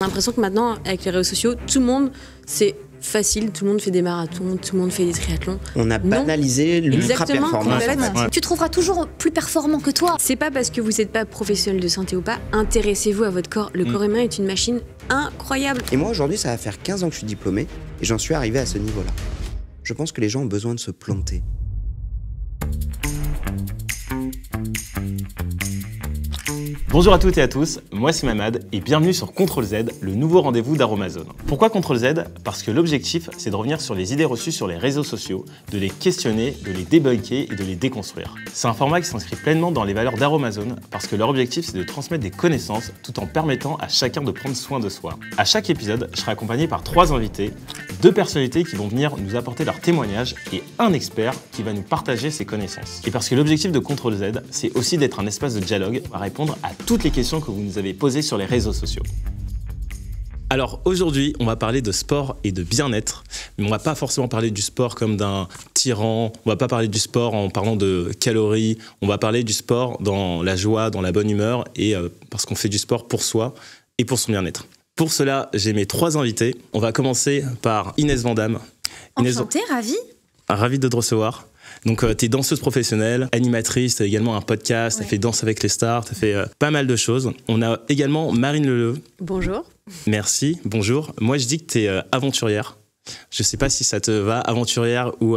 J'ai l'impression que maintenant, avec les réseaux sociaux, tout le monde, c'est facile, tout le monde fait des marathons, tout le monde fait des triathlons. On a banalisé l'ultra-performance. Ouais. Tu trouveras toujours plus performant que toi. C'est pas parce que vous n'êtes pas professionnel de santé ou pas, intéressez-vous à votre corps. Le corps humain est une machine incroyable. Et moi, aujourd'hui, ça va faire 15 ans que je suis diplômé et j'en suis arrivé à ce niveau-là. Je pense que les gens ont besoin de se planter. Bonjour à toutes et à tous, moi c'est Mamad et bienvenue sur Ctrl-Z, le nouveau rendez-vous d'Aromazone. Pourquoi Ctrl-Z ? Parce que l'objectif c'est de revenir sur les idées reçues sur les réseaux sociaux, de les questionner, de les débunker et de les déconstruire. C'est un format qui s'inscrit pleinement dans les valeurs d'Aromazone parce que leur objectif c'est de transmettre des connaissances tout en permettant à chacun de prendre soin de soi. À chaque épisode, je serai accompagné par 3 invités, 2 personnalités qui vont venir nous apporter leurs témoignages et un expert qui va nous partager ses connaissances. Et parce que l'objectif de Ctrl-Z, c'est aussi d'être un espace de dialogue à répondre à toutes les questions que vous nous avez posées sur les réseaux sociaux. Alors aujourd'hui, on va parler de sport et de bien-être, mais on va pas forcément parler du sport comme d'un tyran, on va pas parler du sport en parlant de calories, on va parler du sport dans la joie, dans la bonne humeur et parce qu'on fait du sport pour soi et pour son bien-être. Pour cela, j'ai mes 3 invités. On va commencer par Inès Vandamme. Enchantée, ravie. Ravi de te recevoir. Donc, tu es danseuse professionnelle, animatrice, tu as également un podcast, tu as fait Danse avec les stars, tu as fait pas mal de choses. On a également Marine Leleu. Bonjour. Merci, bonjour. Moi, je dis que tu es aventurière. Je sais pas si ça te va, aventurière ou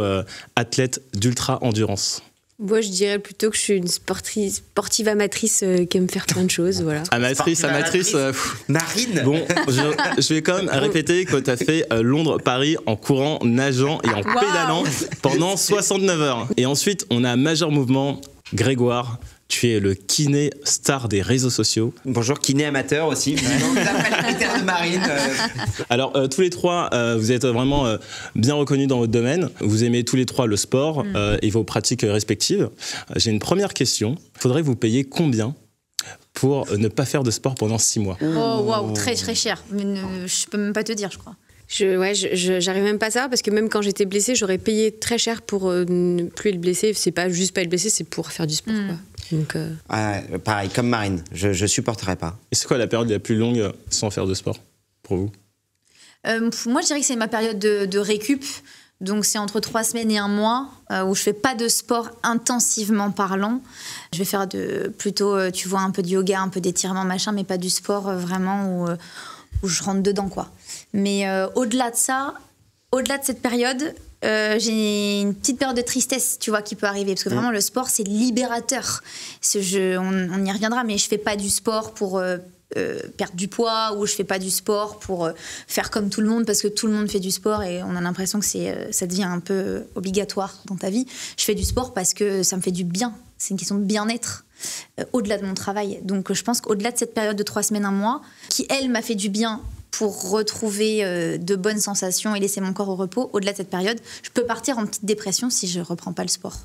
athlète d'ultra-endurance. Moi, je dirais plutôt que je suis une sportive amatrice qui aime faire plein de choses. Voilà. Amatrice. Marine. Bon, je vais quand même répéter que tu as fait Londres-Paris en courant, nageant et en pédalant pendant 69 heures. Et ensuite, on a Major Mouvement, Grégoire. Tu es le kiné star des réseaux sociaux. Bonjour, kiné amateur aussi. D'après le critère de Marine. Alors, tous les 3, vous êtes vraiment bien reconnus dans votre domaine. Vous aimez tous les 3 le sport et vos pratiques respectives. J'ai une première question. Faudrait vous payer combien pour ne pas faire de sport pendant 6 mois ? Oh, waouh, très très cher. Mais je peux même pas te dire, je crois. J'arrive même pas à savoir parce que même quand j'étais blessée, j'aurais payé très cher pour ne plus être blessée. C'est pas juste pas être blessée, c'est pour faire du sport. Quoi. Donc, pareil, comme Marine, je supporterais pas. Et c'est quoi la période la plus longue sans faire de sport pour vous ? Moi, je dirais que c'est ma période de récup. Donc, c'est entre 3 semaines et 1 mois où je fais pas de sport intensivement parlant. Je vais faire plutôt, tu vois, un peu de yoga, un peu d'étirement, machin, mais pas du sport vraiment où je rentre dedans, quoi. Mais au-delà de ça, au-delà de cette période, j'ai une petite période de tristesse, tu vois, qui peut arriver. Parce que vraiment, le sport, c'est libérateur. On y reviendra, mais je fais pas du sport pour perdre du poids ou je fais pas du sport pour faire comme tout le monde parce que tout le monde fait du sport et on a l'impression que ça devient un peu obligatoire dans ta vie. Je fais du sport parce que ça me fait du bien. C'est une question de bien-être au-delà de mon travail. Donc, je pense qu'au-delà de cette période de 3 semaines, 1 mois, qui, elle, m'a fait du bien pour retrouver de bonnes sensations et laisser mon corps au repos, au-delà de cette période, je peux partir en petite dépression si je reprends pas le sport.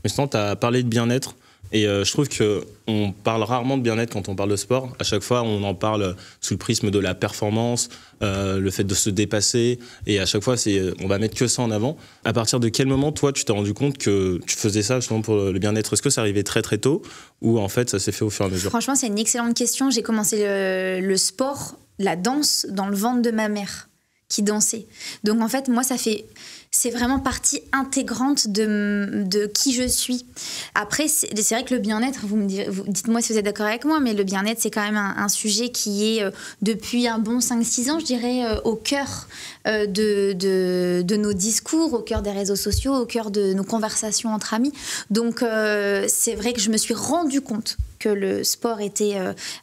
Mais sinon, tu as parlé de bien-être et je trouve qu'on parle rarement de bien-être quand on parle de sport. À chaque fois, on en parle sous le prisme de la performance, le fait de se dépasser et à chaque fois, on va mettre que ça en avant. À partir de quel moment, toi, tu t'es rendu compte que tu faisais ça justement pour le bien-être ? Est-ce que ça arrivait très très tôt ou en fait, ça s'est fait au fur et à mesure ? Franchement, c'est une excellente question. J'ai commencé le sport, la danse, dans le ventre de ma mère qui dansait. Donc en fait, moi, c'est vraiment partie intégrante de qui je suis. Après, c'est vrai que le bien-être, dites-moi si vous êtes d'accord avec moi, mais le bien-être, c'est quand même un sujet qui est, depuis un bon 5-6 ans, je dirais, au cœur de nos discours, au cœur des réseaux sociaux, au cœur de nos conversations entre amis. Donc, c'est vrai que je me suis rendu compte que le sport était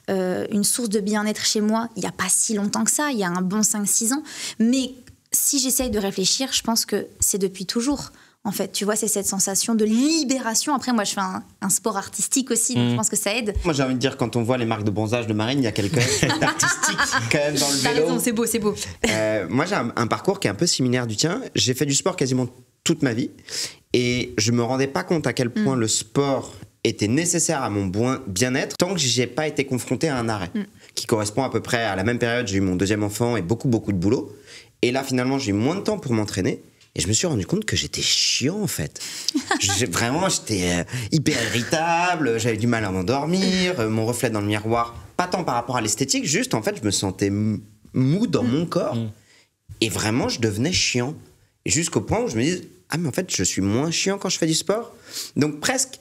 une source de bien-être chez moi il n'y a pas si longtemps que ça, il y a un bon 5-6 ans. Mais si j'essaye de réfléchir, je pense que c'est depuis toujours. En fait, tu vois, c'est cette sensation de libération. Après, moi, je fais un sport artistique aussi, donc je pense que ça aide. Moi, j'ai envie de dire, quand on voit les marques de bronzage de Marine, il y a quelque chose d'artistique quand même dans le vélo. T'as raison, c'est beau, c'est beau. Moi, j'ai un parcours qui est un peu similaire du tien. J'ai fait du sport quasiment toute ma vie et je me rendais pas compte à quel point le sport était nécessaire à mon bien-être tant que j'ai pas été confronté à un arrêt qui correspond à peu près à la même période. J'ai eu mon 2e enfant et beaucoup de boulot. Et là, finalement, j'ai eu moins de temps pour m'entraîner. Et je me suis rendu compte que j'étais chiant, en fait. Vraiment, j'étais hyper irritable, j'avais du mal à m'endormir, mon reflet dans le miroir, pas tant par rapport à l'esthétique, juste, en fait, je me sentais mou dans mon corps. Et vraiment, je devenais chiant. Et jusqu'au point où je me dis, ah mais en fait, je suis moins chiant quand je fais du sport. Donc presque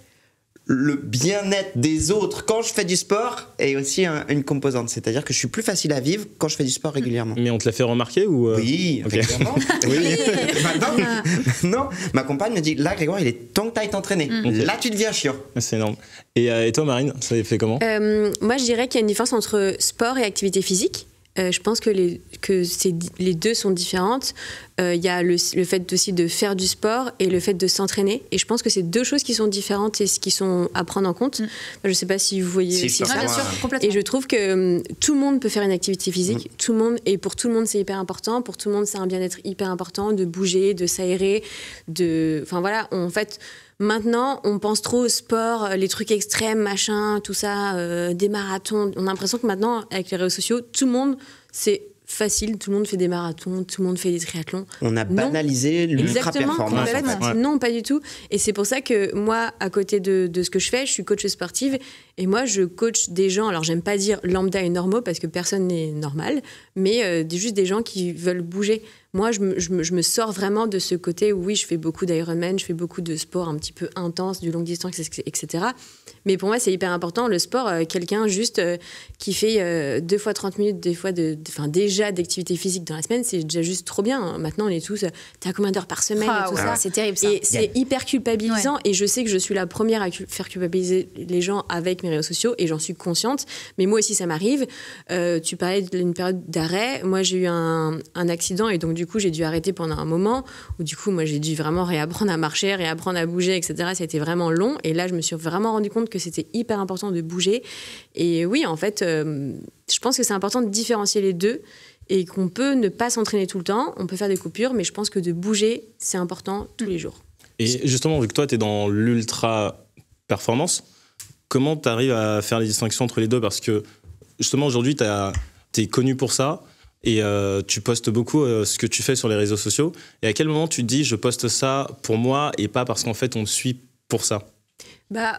le bien-être des autres quand je fais du sport est aussi une composante. C'est-à-dire que je suis plus facile à vivre quand je fais du sport régulièrement. Mais on te l'a fait remarquer ou Oui, Ok. régulièrement. Oui. Maintenant, ma compagne me dit, là Grégoire, il est temps que tu ailles t'entraîner. Là, tu deviens chiant. C'est énorme. Et toi, Marine, ça a fait comment? Moi, je dirais qu'il y a une différence entre sport et activité physique. Je pense que les deux sont différentes. Il y a le fait aussi de faire du sport et le fait de s'entraîner. Et je pense que c'est deux choses qui sont différentes et qui sont à prendre en compte. Je ne sais pas si vous voyez Si, aussi ça. Bien sûr, complètement. Et je trouve que tout le monde peut faire une activité physique. Tout le monde, et pour tout le monde, c'est hyper important. Pour tout le monde, c'est un bien-être hyper important de bouger, de s'aérer. Enfin voilà, en fait... Maintenant, on pense trop au sport, les trucs extrêmes, machin, tout ça, des marathons. On a l'impression que maintenant, avec les réseaux sociaux, tout le monde, c'est facile, tout le monde fait des marathons, tout le monde fait des triathlons. On a banalisé l'ultra-performance. Exactement, en fait. non, pas du tout. Et c'est pour ça que moi, à côté de ce que je fais, je suis coach sportive. Et moi, je coach des gens, alors j'aime pas dire lambda et normaux, parce que personne n'est normal, mais juste des gens qui veulent bouger. Moi, je me sors vraiment de ce côté où, oui, je fais beaucoup d'Ironman, je fais beaucoup de sport un petit peu intense, du longue distance, etc. Mais pour moi, c'est hyper important. Le sport, quelqu'un juste qui fait 2 fois 30 minutes, déjà d'activité physique dans la semaine, c'est déjà juste trop bien. Maintenant, on est tous... T'as combien d'heures par semaine et tout ça. C'est terrible, ça. Et c'est hyper culpabilisant. Et je sais que je suis la première à faire culpabiliser les gens avec mes réseaux sociaux, et j'en suis consciente. Mais moi aussi, ça m'arrive. Tu parlais d'une période d'arrêt. Moi, j'ai eu un accident, et donc du coup, j'ai dû arrêter pendant un moment où du coup, moi, j'ai dû vraiment réapprendre à marcher, réapprendre à bouger, etc. Ça a été vraiment long. Et là, je me suis vraiment rendu compte que c'était hyper important de bouger. Et oui, en fait, je pense que c'est important de différencier les deux, et qu'on peut ne pas s'entraîner tout le temps. On peut faire des coupures, mais je pense que de bouger, c'est important tous les jours. Et justement, vu que toi, tu es dans l'ultra-performance, comment tu arrives à faire les distinctions entre les deux? Parce que justement, aujourd'hui, tu es connu pour ça, et tu postes beaucoup ce que tu fais sur les réseaux sociaux. Et à quel moment tu te dis, je poste ça pour moi et pas parce qu'en fait, on me suit pour ça?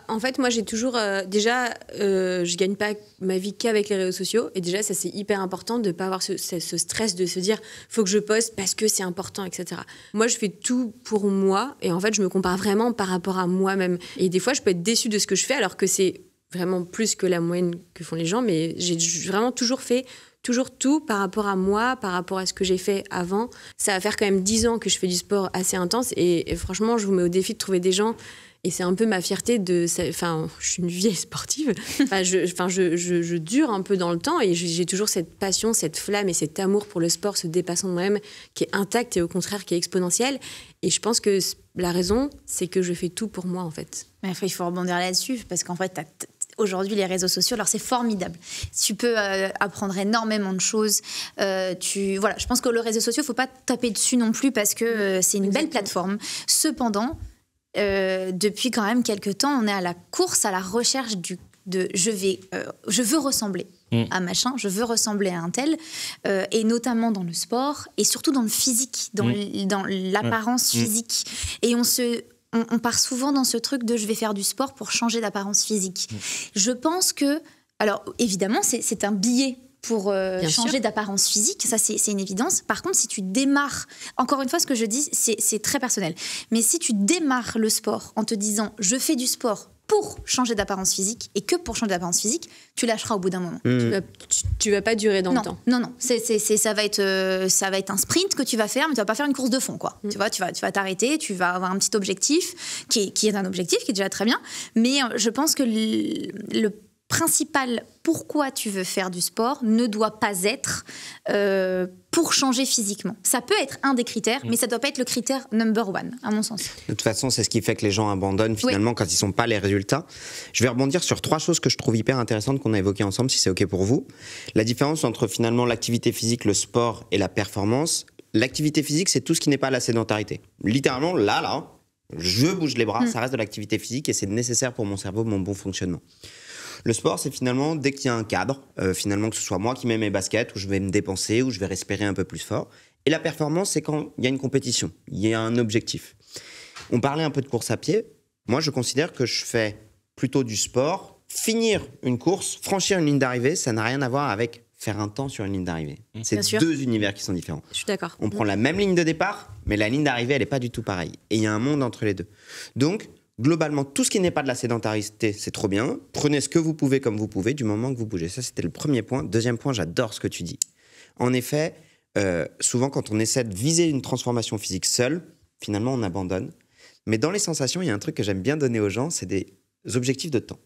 En fait, moi, j'ai toujours... je gagne pas ma vie qu'avec les réseaux sociaux. Et déjà, ça, c'est hyper important de ne pas avoir ce stress de se dire « faut que je poste parce que c'est important, etc. » Moi, je fais tout pour moi. Et en fait, je me compare vraiment par rapport à moi-même. Et des fois, je peux être déçue de ce que je fais, alors que c'est vraiment plus que la moyenne que font les gens. Mais j'ai vraiment toujours fait... toujours tout par rapport à moi, par rapport à ce que j'ai fait avant. Ça va faire quand même 10 ans que je fais du sport assez intense. Et franchement, je vous mets au défi de trouver des gens... Et c'est un peu ma fierté Enfin, je suis une vieille sportive. Je dure un peu dans le temps, et j'ai toujours cette passion, cette flamme et cet amour pour le sport, ce dépassement de moi-même qui est intact et au contraire qui est exponentiel. Et je pense que la raison, c'est que je fais tout pour moi, en fait. Mais il faut rebondir là-dessus, parce qu'en fait, aujourd'hui, les réseaux sociaux, alors c'est formidable. Tu peux apprendre énormément de choses. Je pense que les réseaux sociaux, il ne faut pas taper dessus non plus, parce que c'est une belle plateforme. Cependant, depuis quand même quelques temps, on est à la course, à la recherche je veux ressembler à machin, je veux ressembler à un tel, et notamment dans le sport, et surtout dans le physique, dans l'apparence physique. Et on part souvent dans ce truc de je vais faire du sport pour changer d'apparence physique. Je pense que, alors évidemment, c'est un billet pour changer d'apparence physique, ça c'est une évidence. Par contre, si tu démarres, encore une fois, ce que je dis, c'est très personnel, mais si tu démarres le sport en te disant je fais du sport pour changer d'apparence physique et que pour changer d'apparence phizique, tu lâcheras au bout d'un moment. Tu vas pas durer dans le temps. Non, ça va être un sprint que tu vas faire, mais tu vas pas faire une course de fond, quoi. Tu vas t'arrêter, tu vas avoir un petit objectif qui est un objectif qui est déjà très bien, mais je pense que le principal pourquoi tu veux faire du sport ne doit pas être pour changer physiquement. Ça peut être un des critères, mais ça doit pas être le critère number one, à mon sens. De toute façon, c'est ce qui fait que les gens abandonnent finalement quand ils sont pas les résultats. Je vais rebondir sur 3 choses que je trouve hyper intéressantes qu'on a évoquées ensemble, si c'est OK pour vous. La différence entre finalement l'activité physique, le sport et la performance. L'activité physique, c'est tout ce qui n'est pas la sédentarité. Littéralement, là, je bouge les bras, ça reste de l'activité physique et c'est nécessaire pour mon cerveau, mon bon fonctionnement. Le sport, c'est finalement, dès qu'il y a un cadre, finalement, que ce soit moi qui mets mes baskets, où je vais me dépenser, où je vais respirer un peu plus fort. Et la performance, c'est quand il y a une compétition, il y a un objectif. On parlait un peu de course à pied. Moi, je considère que je fais plutôt du sport. Finir une course, franchir une ligne d'arrivée, ça n'a rien à voir avec faire un temps sur une ligne d'arrivée. C'est Bien sûr. 2 univers qui sont différents. Je suis d'accord. On prend la même ligne de départ, mais la ligne d'arrivée, elle n'est pas du tout pareille. Et il y a un monde entre les deux. Donc, globalement, tout ce qui n'est pas de la sédentarité, c'est trop bien. Prenez ce que vous pouvez comme vous pouvez, du moment que vous bougez. Ça, c'était le premier point. Deuxième point, j'adore ce que tu dis. En effet, souvent, quand on essaie de viser une transformation physique seule, finalement, on abandonne. Mais dans les sensations, il y a un truc que j'aime bien donner aux gens, c'est des objectifs de temps.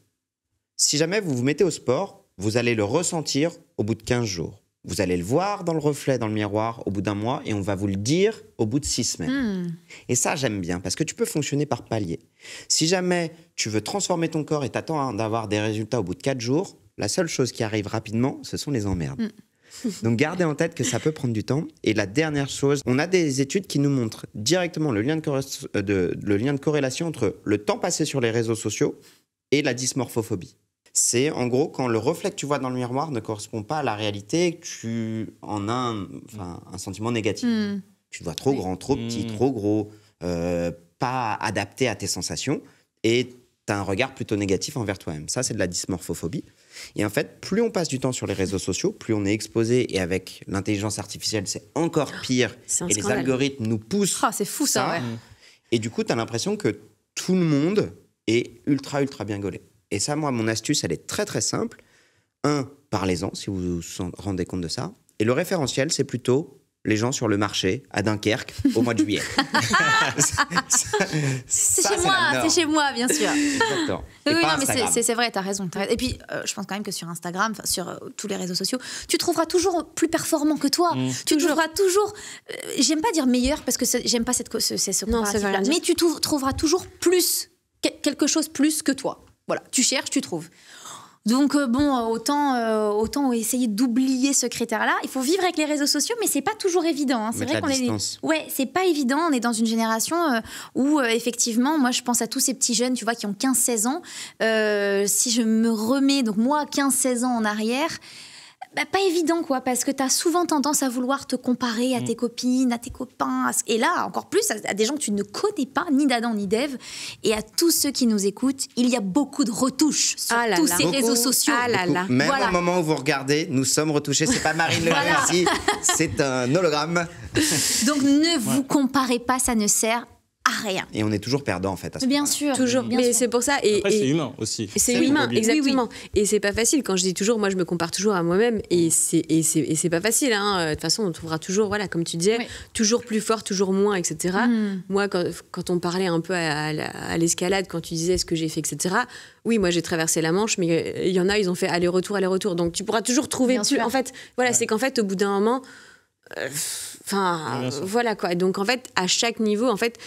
Si jamais vous vous mettez au sport, vous allez le ressentir au bout de 15 jours. Vous allez le voir dans le reflet, dans le miroir, au bout d'un mois, et on va vous le dire au bout de 6 semaines. Et ça, j'aime bien, parce que tu peux fonctionner par palier. Si jamais tu veux transformer ton corps et t'attends d'avoir des résultats au bout de 4 jours, la seule chose qui arrive rapidement, ce sont les emmerdes. Donc gardez en tête que ça peut prendre du temps. Et la dernière chose, on a des études qui nous montrent directement le lien de corrélation entre le temps passé sur les réseaux sociaux et la dysmorphophobie. C'est en gros quand le reflet que tu vois dans le miroir ne correspond pas à la réalité, que tu en as un sentiment négatif. Tu te vois trop grand, trop petit, trop gros, pas adapté à tes sensations, et tu as un regard plutôt négatif envers toi-même. Ça, c'est de la dysmorphophobie. Et en fait, plus on passe du temps sur les réseaux sociaux, plus on est exposé, et avec l'intelligence artificielle, c'est encore pire. C'est un Et les scandale. algorithmes nous poussent. Ah, c'est fou ça, ouais. Et du coup, tu as l'impression que tout le monde est ultra bien gaulé. Et ça, moi, mon astuce, elle est très, très simple. 1, parlez-en, si vous vous rendez compte de ça. Et le référentiel, c'est plutôt les gens sur le marché, à Dunkerque, au mois de juillet. C'est chez moi, bien sûr. Exactement. Oui, Et oui, pas non, mais Instagram. c'est vrai, t'as raison. Et puis, je pense quand même que sur Instagram, sur tous les réseaux sociaux, tu trouveras toujours plus performant que toi. Tu trouveras toujours, j'aime pas dire meilleur, parce que j'aime pas ce Non, ça veut comparatif-là, rien dire. mais tu trouveras toujours plus, quelque chose plus que toi. Voilà, tu cherches, tu trouves. Donc autant essayer d'oublier ce critère-là. Il faut vivre avec les réseaux sociaux, mais c'est pas toujours évident. C'est Mettre vrai la qu'on distance. ouais, c'est pas évident. On est dans une génération où effectivement, moi je pense à tous ces petits jeunes, tu vois, qui ont 15-16 ans. Si je me remets, donc moi 15-16 ans en arrière. Bah, pas évident, quoi, parce que tu as souvent tendance à vouloir te comparer à tes copines, à tes copains, et là, encore plus, à des gens que tu ne connais pas, ni d'Adam ni d'Ève, et à tous ceux qui nous écoutent, il y a beaucoup de retouches sur Ah là tous là. ces Beaucoup. réseaux sociaux. Ah là là. Même Voilà. au moment où vous regardez, nous sommes retouchés. C'est pas Marine Le Voilà. Pen ici, c'est un hologramme. Donc ne vous comparez pas, ça ne sert à rien. Et on est toujours perdant, en fait. À ce Bien moment-là. sûr. Toujours. bien Mais sûr. c'est pour ça. Et, Après, c'est et- humain aussi. et c'est faut humain, pas oublier. exactement. Et c'est pas facile. Quand je dis toujours, moi, je me compare toujours à moi-même. Et c'est pas facile. Hein. De toute façon, on trouvera toujours, voilà, comme tu disais, Oui. toujours plus fort, toujours moins, etc. Moi, quand on parlait un peu à l'escalade, quand tu disais ce que j'ai fait, etc. Oui, moi, j'ai traversé la Manche, mais il y en a, ils ont fait aller-retour, aller-retour. Donc, tu pourras toujours trouver Bien plus. sûr. En fait, voilà, c'est qu'en fait, au bout d'un moment, bien sûr. voilà quoi. Donc, en fait, à chaque niveau, en fait,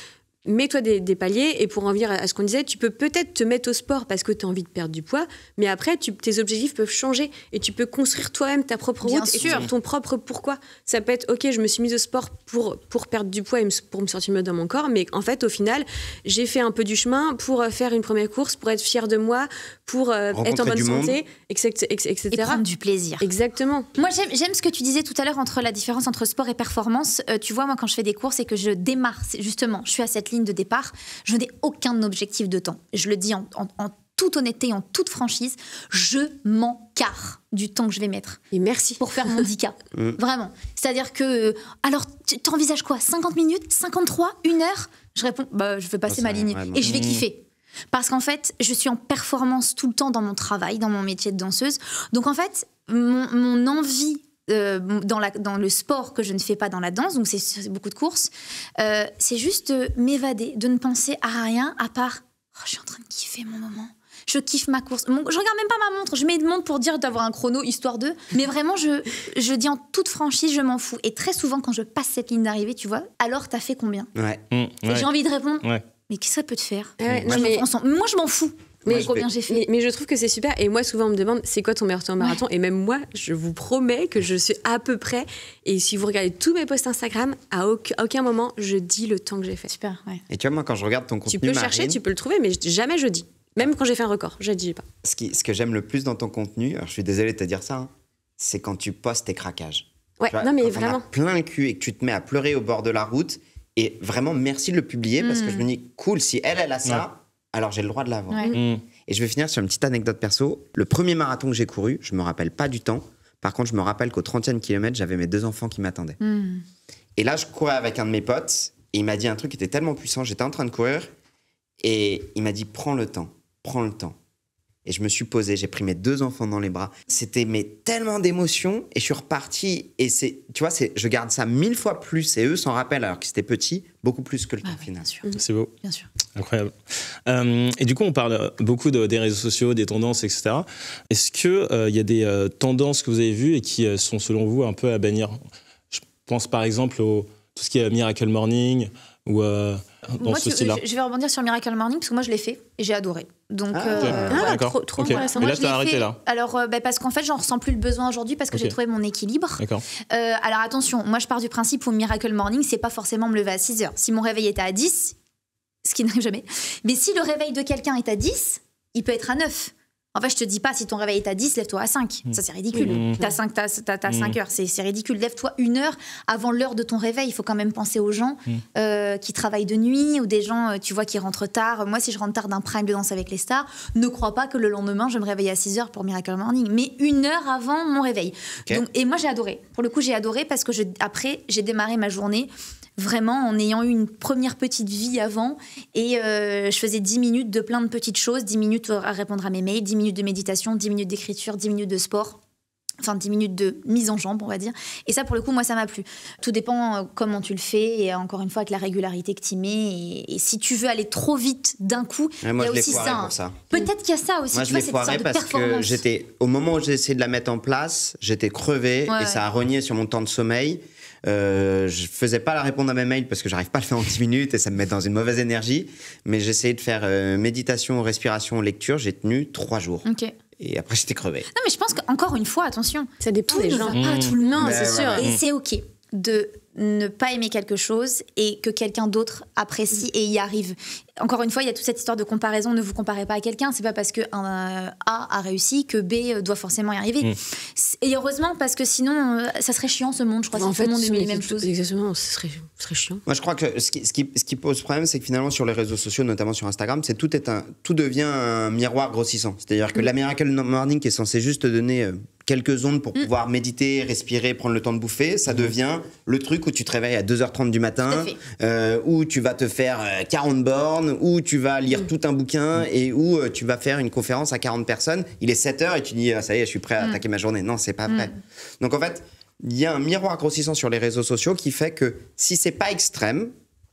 mets-toi des paliers, et pour en venir à ce qu'on disait, tu peux peut-être te mettre au sport parce que tu as envie de perdre du poids, mais après, tes objectifs peuvent changer et tu peux construire toi-même ta propre Bien route sûr. et ton propre pourquoi. Ça peut être, ok, je me suis mise au sport pour perdre du poids et pour me sentir mieux dans mon corps, mais en fait, au final, j'ai fait un peu du chemin pour faire une première course, pour être fière de moi, pour être en Rencontrer bonne du monde. santé, etc. Et prendre du plaisir. Exactement. Moi, j'aime ce que tu disais tout à l'heure entre la différence entre sport et performance. Tu vois, moi, quand je fais des courses et que je démarre, justement, je suis à cette ligne de départ, je n'ai aucun objectif de temps. Je le dis en toute honnêteté, en toute franchise, je m'en carre du temps que je vais mettre Et merci. pour faire mon 10K. Vraiment. C'est-à-dire que, alors, tu t'envisages quoi, 50 minutes, 53, 1 heure? Je réponds, bah, je vais passer c'est ma ligne vraiment- et je vais kiffer. Parce qu'en fait, je suis en performance tout le temps dans mon travail, dans mon métier de danseuse. Donc en fait, mon envie dans le sport que je ne fais pas dans la danse, donc c'est beaucoup de courses, c'est juste de m'évader, de ne penser à rien à part « oh, je suis en train de kiffer mon moment ». Je kiffe ma course. Je regarde même pas ma montre. Je mets une montre pour dire d'avoir un chrono, histoire de... Mais vraiment, je dis en toute franchise, je m'en fous. Et très souvent, quand je passe cette ligne d'arrivée, tu vois, alors t'as fait combien? Ouais. Et j'ai envie de répondre, Ouais. mais qu'est-ce que ça peut te faire? Ouais, Moi, non, mais- moi, je m'en fous. Moi, Mais je combien vais- j'ai fait? Mais je trouve que c'est super. Et moi, souvent, on me demande c'est quoi ton meilleur temps au marathon. Et même moi, je vous promets que je suis à peu près. Et si vous regardez tous mes posts Instagram, à aucun moment, je dis le temps que j'ai fait. Super, ouais. Et tu vois, moi, quand je regarde ton contenu, Tu peux chercher, Marine, tu peux le trouver, mais jamais je dis. Même quand j'ai fait un record, je dis pas. ce que j'aime le plus dans ton contenu, alors je suis désolé de te dire ça, hein, c'est quand tu postes tes craquages. Ouais, Tu vois, non, mais quand on vraiment. a plein le cul et que tu te mets à pleurer au bord de la route, et vraiment merci de le publier parce que je me dis, cool, si elle a ça, alors j'ai le droit de l'avoir. Ouais. Et je vais finir sur une petite anecdote perso. Le premier marathon que j'ai couru, je me rappelle pas du temps Par contre, je me rappelle qu'au 30e kilomètre, j'avais mes 2 enfants qui m'attendaient. Et là, je courais avec un de mes potes et il m'a dit un truc qui était tellement puissant. J'étais en train de courir et il m'a dit prends le temps. Et je me suis posé, j'ai pris mes 2 enfants dans les bras. C'était tellement d'émotions et je suis reparti. Et tu vois, je garde ça 1000 fois plus. Et eux s'en rappellent alors qu'ils étaient petits, beaucoup plus que le temps final. Bien sûr. C'est beau. Bien sûr. Incroyable. Et du coup, on parle beaucoup des réseaux sociaux, des tendances, etc. Est-ce qu'il y a des tendances que vous avez vues et qui sont, selon vous, un peu à bannir? Je pense par exemple tout ce qui est Miracle Morning ou dans ce style-là. Je vais rebondir sur Miracle Morning parce que moi, je l'ai fait et j'ai adoré. Donc, d'accord. trop Okay. intéressant. Mais là, je tu as l'ai arrêté fait, là. Alors, parce qu'en fait, j'en ressens plus le besoin aujourd'hui parce que j'ai trouvé mon équilibre. D'accord. Alors, attention, moi, je pars du principe où Miracle Morning, c'est pas forcément me lever à 6 heures. Si mon réveil était à 10, ce qui n'arrive jamais, mais si le réveil de quelqu'un est à 10, il peut être à 9. En fait, je te dis pas, si ton réveil est à 10, lève-toi à 5. Ça, c'est ridicule. T'as 5 heures, c'est ridicule. Lève-toi 1 heure avant l'heure de ton réveil. Il faut quand même penser aux gens qui travaillent de nuit ou des gens, tu vois, qui rentrent tard. Moi, si je rentre tard d'un prime de Danse avec les stars, ne crois pas que le lendemain, je me réveille à 6 heures pour Miracle Morning, mais 1 heure avant mon réveil. Okay. Donc, et moi, j'ai adoré. Pour le coup, j'ai adoré parce que après, j'ai démarré ma journée vraiment en ayant eu une première petite vie avant et je faisais 10 minutes de plein de petites choses, 10 minutes à répondre à mes mails, 10 minutes de méditation, 10 minutes d'écriture, 10 minutes de sport, enfin 10 minutes de mise en jambe, on va dire. Et ça, pour le coup, moi, ça m'a plu. Tout dépend comment tu le fais et encore une fois, avec la régularité que tu y mets. Et si tu veux aller trop vite d'un coup, il y a aussi ça. Pour ça. Peut-être qu'il y a ça aussi. Moi, tu je l'ai vois, foiré cette sorte de parce que performance. au moment où j'ai essayé de la mettre en place, j'étais crevé et ça a rogné sur mon temps de sommeil. Je faisais pas la répondre à mes mails parce que j'arrive pas à le faire en 10 minutes et ça me met dans une mauvaise énergie. Mais j'essayais de faire méditation, respiration, lecture. J'ai tenu 3 jours. Ok. Et après, j'étais crevé. Non, mais je pense qu'encore une fois, attention, Ça dépend tout des ne gens. va pas à tout le monde, c'est sûr. Et c'est ok de ne pas aimer quelque chose et que quelqu'un d'autre apprécie et y arrive. Encore une fois, il y a toute cette histoire de comparaison. Ne vous comparez pas à quelqu'un. C'est pas parce que un A a réussi que B doit forcément y arriver. Et heureusement, parce que sinon, ça serait chiant ce monde. Je crois que tout le monde aimait les mêmes choses. Exactement, ce serait chiant. Moi, je crois que ce qui pose problème, c'est que finalement, sur les réseaux sociaux, notamment sur Instagram, tout devient un miroir grossissant. C'est-à-dire que la Miracle Morning, qui est censée juste te donner quelques ondes pour pouvoir méditer, respirer, prendre le temps de bouffer, ça devient le truc où tu te réveilles à 2h30 du matin, où tu vas te faire 40 bornes, où tu vas lire tout un bouquin et où tu vas faire une conférence à 40 personnes. Il est 7h et tu dis, ah, ça y est, je suis prêt à attaquer ma journée. Non, c'est pas vrai. Donc en fait, il y a un miroir grossissant sur les réseaux sociaux qui fait que si c'est pas extrême,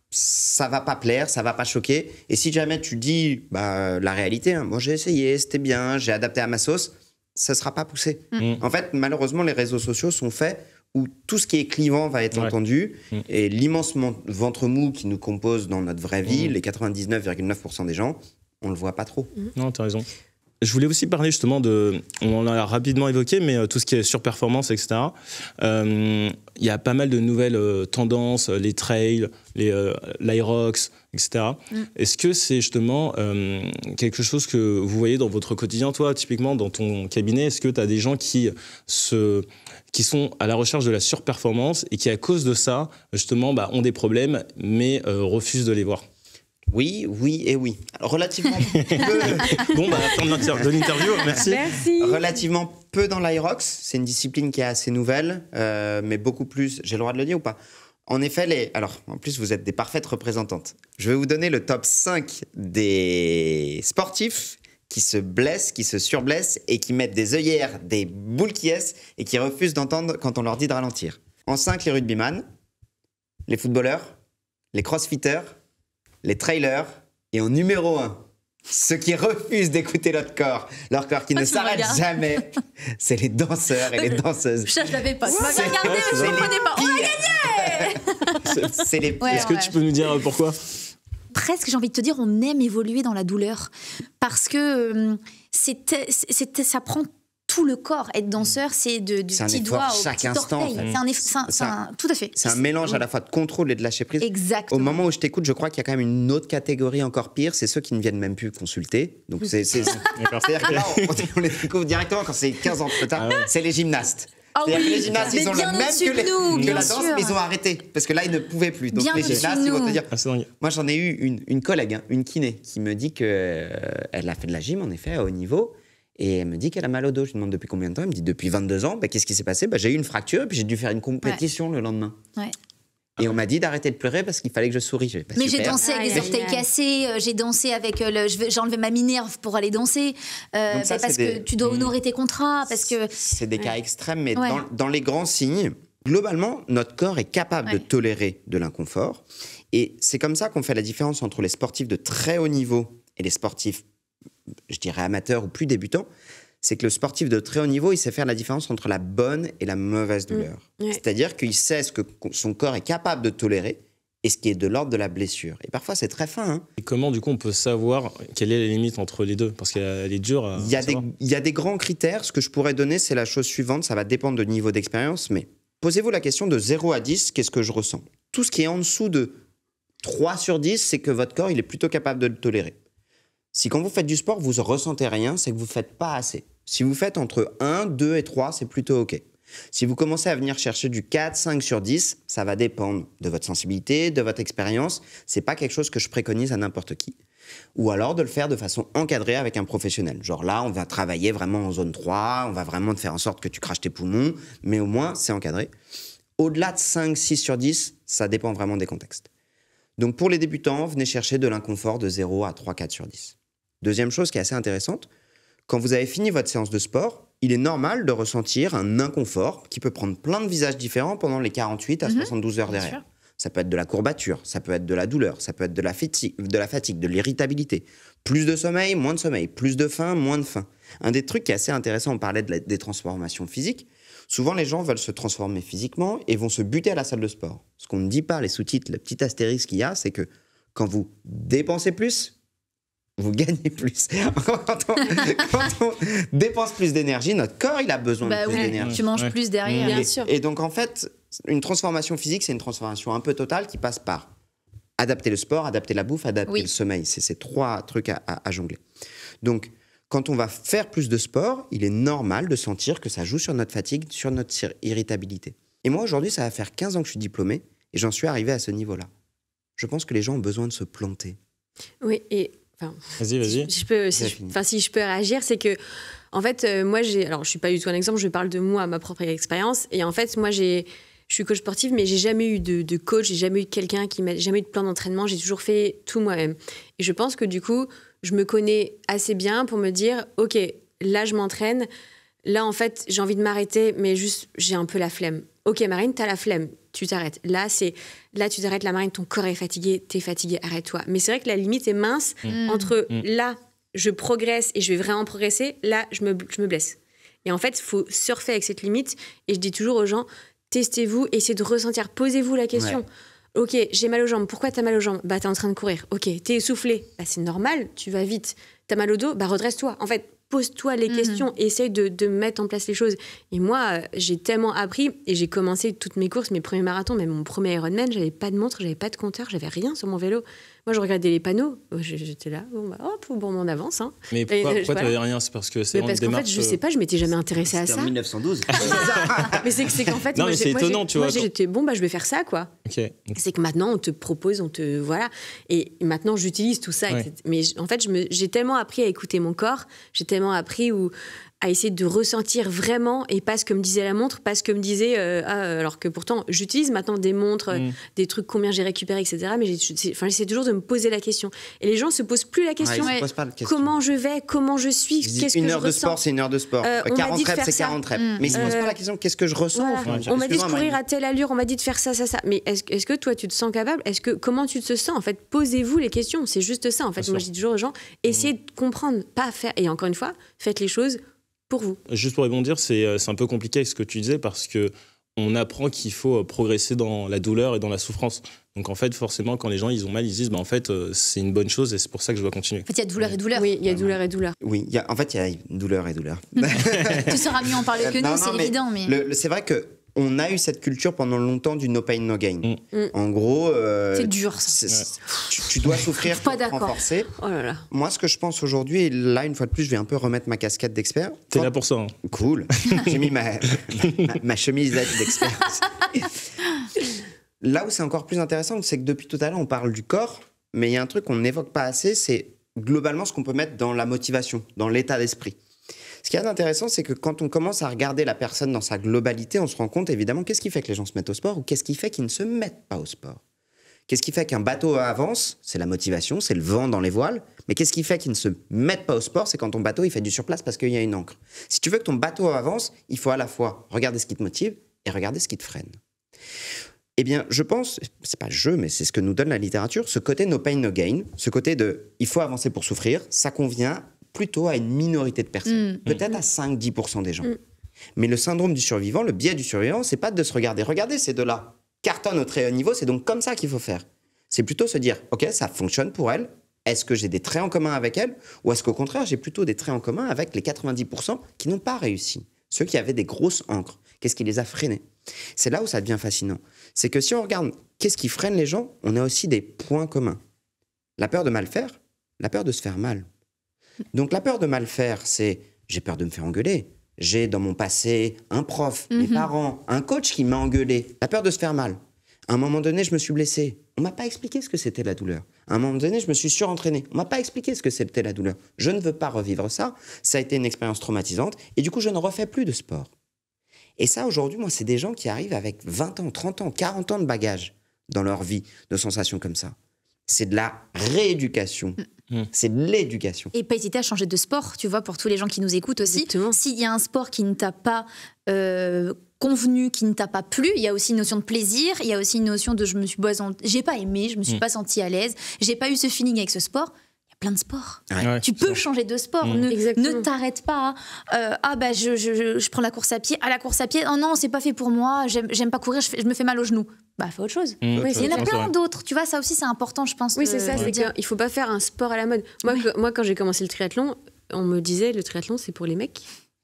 ça va pas plaire, ça va pas choquer. Et si jamais tu dis la réalité, moi j'ai essayé, c'était bien, j'ai adapté à ma sauce, ça sera pas poussé. En fait, malheureusement, les réseaux sociaux sont faits où tout ce qui est clivant va être entendu et l'immense ventre mou qui nous compose dans notre vraie vie, les 99,9% des gens, on le voit pas trop. Non, t'as raison. Je voulais aussi parler justement on en a rapidement évoqué, mais tout ce qui est surperformance, etc. Il y a pas mal de nouvelles tendances, les trails, l'Irox, etc. Est-ce que c'est justement quelque chose que vous voyez dans votre quotidien, toi, typiquement dans ton cabinet? Est-ce que tu as des gens qui sont à la recherche de la surperformance et qui, à cause de ça, justement, ont des problèmes, mais refusent de les voir? Oui, oui et oui. Alors, relativement peu... Bon, fin de l'interview, merci. Merci. Relativement peu dans l'Irox. C'est une discipline qui est assez nouvelle, mais beaucoup plus... J'ai le droit de le dire ou pas? En effet, alors, en plus, vous êtes des parfaites représentantes. Je vais vous donner le top 5 des sportifs qui se blessent, qui se surblessent et qui mettent des œillères, des boules qui ess et qui refusent d'entendre quand on leur dit de ralentir. En 5, les rugbyman, les footballeurs, les crossfitters, les trailers, et en numéro 1, ceux qui refusent d'écouter leur corps qui ne s'arrête jamais, c'est les danseurs et les danseuses. Ça, je l'avais pas. Tu m'avais regardé, mais je ne comprenais pas. On a gagné. C'est les pires. Est-ce que tu peux nous dire pourquoi? Presque, j'ai envie de te dire, on aime évoluer dans la douleur. Parce que ça prend tout le corps. Être danseur, c'est du petit doigt au chaque petit instant. orteil. Tout à fait. C'est un mélange à la fois de contrôle et de lâcher prise. Exactement. Au moment où je t'écoute, je crois qu'il y a quand même une autre catégorie encore pire, c'est ceux qui ne viennent même plus consulter. Donc c'est-à-dire que là, on les découvre directement quand c'est 15 ans plus tard. C'est les gymnastes. C'est-à-dire que les gymnastes, ils ont le même que la danse, mais ils ont arrêté. Parce que là, ils ne pouvaient plus. Donc les gymnastes, ils vont te dire... Moi, j'en ai eu une collègue, une kiné, qui me dit qu'elle a fait de la gym, en effet, à haut niveau. Et elle me dit qu'elle a mal au dos. Je lui demande depuis combien de temps. Elle me dit depuis 22 ans. Qu'est-ce qui s'est passé? J'ai eu une fracture et puis j'ai dû faire une compétition le lendemain. Ouais. Et on m'a dit d'arrêter de pleurer parce qu'il fallait que je sourie. Mais j'ai dansé avec des orteils cassés, j'ai dansé avec j'ai enlevé ma minerve pour aller danser parce que tu dois honorer tes contrats parce que c'est des cas extrêmes, mais dans les grands signes, globalement, notre corps est capable de tolérer de l'inconfort. Et c'est comme ça qu'on fait la différence entre les sportifs de très haut niveau et les sportifs, je dirais amateurs ou plus débutants. C'est que le sportif de très haut niveau, il sait faire la différence entre la bonne et la mauvaise douleur. C'est-à-dire qu'il sait ce que son corps est capable de tolérer et ce qui est de l'ordre de la blessure. Et parfois, c'est très fin. Hein. Et comment, du coup, on peut savoir quelle est la limite entre les deux? Parce qu'elle est dure à savoir. Il y a des grands critères. Ce que je pourrais donner, c'est la chose suivante. Ça va dépendre du niveau d'expérience, mais posez-vous la question de 0 à 10, qu'est-ce que je ressens? Tout ce qui est en dessous de 3 sur 10, c'est que votre corps, il est plutôt capable de le tolérer. Si quand vous faites du sport, vous ne ressentez rien, c'est que vous ne faites pas assez. Si vous faites entre 1, 2 et 3, c'est plutôt OK. Si vous commencez à venir chercher du 4, 5 sur 10, ça va dépendre de votre sensibilité, de votre expérience. Ce n'est pas quelque chose que je préconise à n'importe qui. Ou alors de le faire de façon encadrée avec un professionnel. Genre là, on va travailler vraiment en zone 3, on va vraiment te faire en sorte que tu craches tes poumons, mais au moins, c'est encadré. Au-delà de 5, 6 sur 10, ça dépend vraiment des contextes. Donc pour les débutants, venez chercher de l'inconfort de 0 à 3, 4 sur 10. Deuxième chose qui est assez intéressante, quand vous avez fini votre séance de sport, il est normal de ressentir un inconfort qui peut prendre plein de visages différents pendant les 48 à 72 heures derrière. Sûr. Ça peut être de la courbature, ça peut être de la douleur, ça peut être de la fatigue, de l'irritabilité. Plus de sommeil, moins de sommeil. Plus de faim, moins de faim. Un des trucs qui est assez intéressant, on parlait des transformations physiques. Souvent, les gens veulent se transformer physiquement et vont se buter à la salle de sport. Ce qu'on ne dit pas, les sous-titres, le petit astérisque qu'il y a, c'est que quand vous dépensez plus, vous gagnez plus. Quand on dépense plus d'énergie, notre corps, il a besoin de plus d'énergie. Tu manges plus derrière. Bien sûr. Et donc, en fait, une transformation physique, c'est une transformation un peu totale qui passe par adapter le sport, adapter la bouffe, adapter le sommeil. C'est ces 3 trucs à jongler. Donc, quand on va faire plus de sport, il est normal de sentir que ça joue sur notre fatigue, sur notre irritabilité. Et moi, aujourd'hui, ça va faire 15 ans que je suis diplômé et j'en suis arrivé à ce niveau-là. Je pense que les gens ont besoin de se planter. Oui, et... Vas-y. Si je peux réagir, c'est que, en fait, moi, alors, je suis pas du tout un exemple, je parle de moi, ma propre expérience. Et en fait, moi, je suis coach sportif, mais j'ai jamais eu de coach, j'ai jamais eu quelqu'un qui m'a jamais eu de plan d'entraînement, j'ai toujours fait tout moi-même. Et je pense que du coup, je me connais assez bien pour me dire, OK, là, je m'entraîne. Là, en fait, j'ai envie de m'arrêter, mais juste, j'ai un peu la flemme. OK, Marine, t'as la flemme, tu t'arrêtes. Là, tu t'arrêtes, la Marine, ton corps est fatigué, t'es fatigué, arrête-toi. Mais c'est vrai que la limite est mince entre là, je progresse et je vais vraiment progresser, là, je me blesse. Et en fait, il faut surfer avec cette limite. Et je dis toujours aux gens, testez-vous, essayez de ressentir, posez-vous la question. Ouais. OK, j'ai mal aux jambes. Pourquoi t'as mal aux jambes? T'es en train de courir. OK, t'es essoufflé. C'est normal, tu vas vite. T'as mal au dos? Redresse-toi. En fait, pose-toi les questions, essaye de mettre en place les choses. Et moi, j'ai tellement appris, et j'ai commencé toutes mes courses, mes premiers marathons, même mon premier Ironman, j'avais pas de montre, j'avais pas de compteur, j'avais rien sur mon vélo. Moi, je regardais les panneaux, j'étais là, on avance. Hein. Mais pourquoi t'avais rien? C'est parce que c'est une démarche... Parce qu'en fait, je sais pas, je m'étais jamais intéressée à ça. C'était en 1912. Mais c'est qu'en fait... Non, mais c'est étonnant, tu vois. Moi, j'étais, je vais faire ça, quoi. Okay. C'est que maintenant, on te propose, voilà. Et maintenant, j'utilise tout ça. Ouais. Mais en fait, j'ai tellement appris à écouter mon corps, j'ai tellement appris à essayer de ressentir vraiment, et pas ce que me disait la montre, pas ce que me disait... alors que pourtant, j'utilise maintenant des montres, des trucs, combien j'ai récupéré, etc. Mais j'essaie toujours de me poser la question. Et les gens ne se posent plus la question. Ils se posent pas la question. Comment je vais? Comment je suis? Qu'est-ce que je ressens? Une heure de sport, c'est une heure de sport. 40 reps, c'est 40 reps. Mais ils ne se posent pas la question, qu'est-ce que je ressens? On m'a dit de courir à telle allure, on m'a dit de faire ça. Mais est-ce que toi, tu te sens capable? Comment tu te sens? En fait, posez-vous les questions. C'est juste ça. En fait, moi, je dis toujours aux gens, essayez de comprendre, pas faire. Et encore une fois, faites les choses pour vous. Juste pour rebondir, c'est un peu compliqué avec ce que tu disais parce qu'on apprend qu'il faut progresser dans la douleur et dans la souffrance. Donc en fait, forcément, quand les gens ils ont mal, ils se disent en fait, c'est une bonne chose et c'est pour ça que je dois continuer. En fait, il y a douleur et douleur. Oui, il y a douleur et douleur. Oui, il y a douleur et douleur. Tu seras mieux en parler que nous, c'est évident. Mais... C'est vrai que on a eu cette culture pendant longtemps du no pain, no gain. En gros... c'est dur, ça. Tu dois souffrir pour te renforcer. Oh là là. Moi, ce que je pense aujourd'hui, et là, une fois de plus, je vais un peu remettre ma casquette d'expert. T'es là pour ça. Hein. Cool. J'ai mis ma chemise d'expert. Là où c'est encore plus intéressant, c'est que depuis tout à l'heure, on parle du corps, mais il y a un truc qu'on n'évoque pas assez, c'est globalement ce qu'on peut mettre dans la motivation, dans l'état d'esprit. Ce qui est intéressant, c'est que quand on commence à regarder la personne dans sa globalité, on se rend compte évidemment qu'est-ce qui fait que les gens se mettent au sport ou qu'est-ce qui fait qu'ils ne se mettent pas au sport. Qu'est-ce qui fait qu'un bateau avance? C'est la motivation, c'est le vent dans les voiles. Mais qu'est-ce qui fait qu'ils ne se mettent pas au sport? C'est quand ton bateau il fait du surplace parce qu'il y a une ancre. Si tu veux que ton bateau avance, il faut à la fois regarder ce qui te motive et regarder ce qui te freine. Eh bien, je pense, c'est pas mais c'est ce que nous donne la littérature, ce côté no pain, no gain, ce côté de il faut avancer pour souffrir, ça convient plutôt à une minorité de personnes, peut-être à 5-10% des gens. Mais le syndrome du survivant, le biais du survivant, c'est pas de se regarder. Regardez, c'est de là. Cartonne au très haut niveau, c'est donc comme ça qu'il faut faire. C'est plutôt se dire, ok, ça fonctionne pour elle. Est-ce que j'ai des traits en commun avec elle? Ou est-ce qu'au contraire, j'ai plutôt des traits en commun avec les 90% qui n'ont pas réussi? Ceux qui avaient des grosses ancres. Qu'est-ce qui les a freinés? C'est là où ça devient fascinant. C'est que si on regarde qu'est-ce qui freine les gens, on a aussi des points communs. La peur de mal faire, la peur de se faire mal. Donc la peur de mal faire, c'est j'ai peur de me faire engueuler. J'ai dans mon passé un prof, mes parents, un coach qui m'a engueulé. La peur de se faire mal. À un moment donné, je me suis blessé. On m'a pas expliqué ce que c'était la douleur. À un moment donné, je me suis surentraîné. On m'a pas expliqué ce que c'était la douleur. Je ne veux pas revivre ça. Ça a été une expérience traumatisante. Et du coup, je ne refais plus de sport. Et ça, aujourd'hui, moi, c'est des gens qui arrivent avec 20 ans, 30 ans, 40 ans de bagages dans leur vie, de sensations comme ça. C'est de la rééducation. C'est de l'éducation. Et pas hésiter à changer de sport, tu vois, pour tous les gens qui nous écoutent aussi. Exactement. S'il y a un sport qui ne t'a pas convenu, qui ne t'a pas plu, il y a aussi une notion de plaisir, il y a aussi une notion de j'ai pas aimé, je me suis pas sentie à l'aise, j'ai pas eu ce feeling avec ce sport. Il y a plein de sports. Ouais. Tu peux changer de sport. Ne t'arrête pas. Je prends la course à pied. À la course à pied, oh non, c'est pas fait pour moi. J'aime pas courir. Je me fais mal au genou. Bah, fais autre chose. Oui, Il y en a plein d'autres. Tu vois, ça aussi, c'est important, je pense. Oui, c'est ça. C'est qu'il faut pas faire un sport à la mode. Moi, quand j'ai commencé le triathlon, on me disait le triathlon, c'est pour les mecs.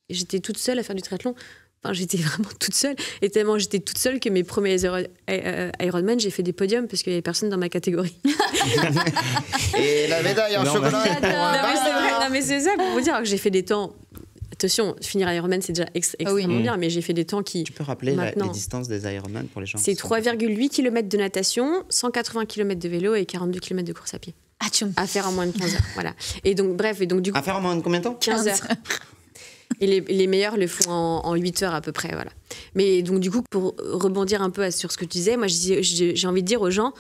J'étais toute seule à faire du triathlon. Enfin, j'étais vraiment toute seule. Et tellement j'étais toute seule que mes premiers Ironman, j'ai fait des podiums parce qu'il n'y avait personne dans ma catégorie. Et la médaille en chocolat. Non, mais c'est ça pour vous dire que j'ai fait des temps. Attention, finir Ironman, c'est déjà extrêmement bien, mais j'ai fait des temps qui... Tu peux rappeler les distances des Ironman pour les gens? C'est 3,8 km de natation, 180 km de vélo et 42 km de course à pied. À faire en moins de 15 heures. Voilà. Et donc, bref, du coup... À faire en moins de combien de temps? 15 heures. Et les meilleurs le font en 8 heures à peu près, voilà. Mais donc, du coup, pour rebondir un peu sur ce que tu disais, moi, j'ai envie de dire aux gens,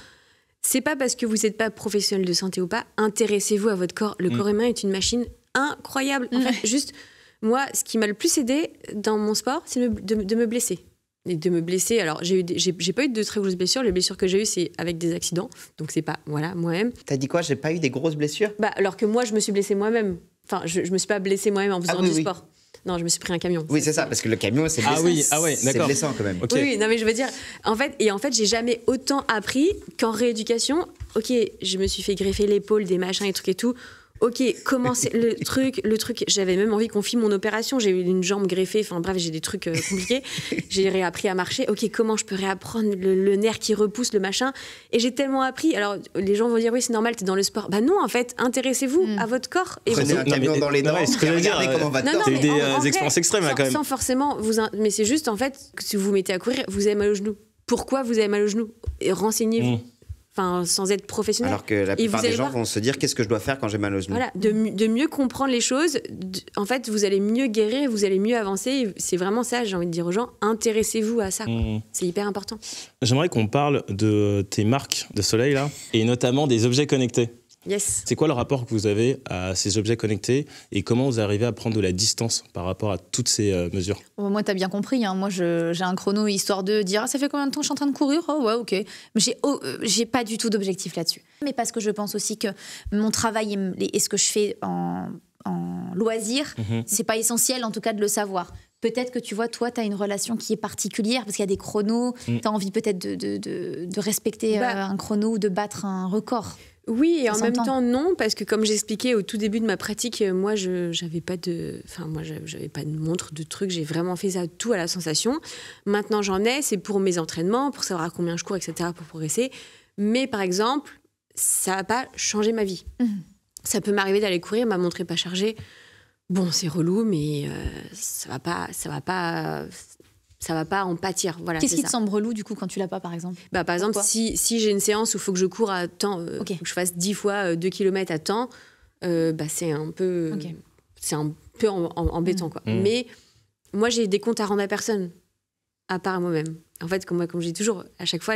c'est pas parce que vous n'êtes pas professionnel de santé ou pas, intéressez-vous à votre corps. Le corps humain est une machine incroyable. En fait, juste... Moi, ce qui m'a le plus aidé dans mon sport, c'est de me blesser. Et de me blesser, alors j'ai pas eu de très grosses blessures. Les blessures que j'ai eues, c'est avec des accidents. Donc c'est pas, voilà, moi-même. T'as dit quoi? J'ai pas eu des grosses blessures? Bah, alors que moi, je me suis blessée moi-même. Enfin, je me suis pas blessée moi-même en faisant du sport. Non, je me suis pris un camion. Oui, c'est ça, parce que le camion, c'est blessant. Ah oui, d'accord. C'est blessant quand même. Okay. Oui, non, mais je veux dire, en fait, j'ai jamais autant appris qu'en rééducation. Ok, je me suis fait greffer l'épaule, des machins et trucs et tout. Ok, comment c'est le truc, j'avais même envie qu'on filme mon opération, j'ai eu une jambe greffée, enfin bref, j'ai des trucs compliqués, j'ai réappris à marcher, ok, comment je peux réapprendre le nerf qui repousse, le machin, et j'ai tellement appris, alors les gens vont dire oui c'est normal, t'es dans le sport, bah non en fait, intéressez-vous à votre corps. Et prenez un camion dans les dents, regardez comment va t'as eu des expériences extrêmes là quand même. Sans forcément, mais c'est juste en fait, si vous vous mettez à courir, vous avez mal au genou. Pourquoi vous avez mal au genou? Et renseignez-vous. Enfin, sans être professionnel. Alors que la plupart des gens vont se dire qu'est-ce que je dois faire quand j'ai mal aux genoux. Voilà, de mieux comprendre les choses. En fait, vous allez mieux guérir, vous allez mieux avancer. C'est vraiment ça, j'ai envie de dire aux gens, intéressez-vous à ça. C'est hyper important. J'aimerais qu'on parle de tes marques de soleil, là, et notamment des objets connectés. Yes. C'est quoi le rapport que vous avez à ces objets connectés et comment vous arrivez à prendre de la distance par rapport à toutes ces mesures? Moi, t'as bien compris. Hein. Moi, j'ai un chrono histoire de dire ça fait combien de temps je suis en train de courir? Oh ouais, ok. Mais j'ai pas du tout d'objectif là-dessus. Mais parce que je pense aussi que mon travail et ce que je fais en loisir, c'est pas essentiel en tout cas de le savoir. Peut-être que tu vois, toi, tu as une relation qui est particulière parce qu'il y a des chronos. Tu as envie peut-être de respecter un chrono ou de battre un record. Oui, et en même temps, non, parce que comme j'expliquais au tout début de ma pratique, moi, j'avais pas de montre, de trucs. J'ai vraiment fait ça tout à la sensation. Maintenant, j'en ai, c'est pour mes entraînements, pour savoir à combien je cours, etc., pour progresser. Mais par exemple, ça va pas changer ma vie. Ça peut m'arriver d'aller courir, ma montre est pas chargée. Bon, c'est relou, mais ça va pas en pâtir. Voilà, qu'est-ce qui te semble relou, du coup, quand tu l'as pas, par exemple? Par exemple, si j'ai une séance où il faut que je cours à temps, faut que je fasse 10 fois 2 km à temps, c'est un peu... c'est un peu embêtant, quoi. Mais moi, j'ai des comptes à rendre à personne, à part à moi-même. En fait, comme je dis toujours, à chaque fois,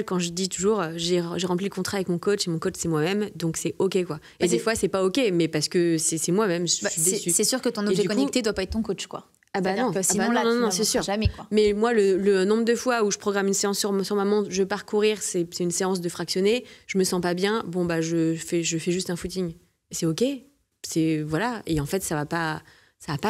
quand je dis toujours, j'ai rempli le contrat avec mon coach, et mon coach, c'est moi-même, donc c'est OK, quoi. Et des fois, c'est pas OK, mais parce que c'est moi-même, je suis déçue. C'est sûr que ton objet connecté doit pas être ton coach, quoi. Ah bah non, sinon non, c'est sûr. Jamais, quoi. Mais moi, le nombre de fois où je programme une séance sur ma montre, je pars courir, c'est une séance de fractionné, je me sens pas bien, bon bah je fais juste un footing. C'est OK, voilà. Et en fait, ça va pas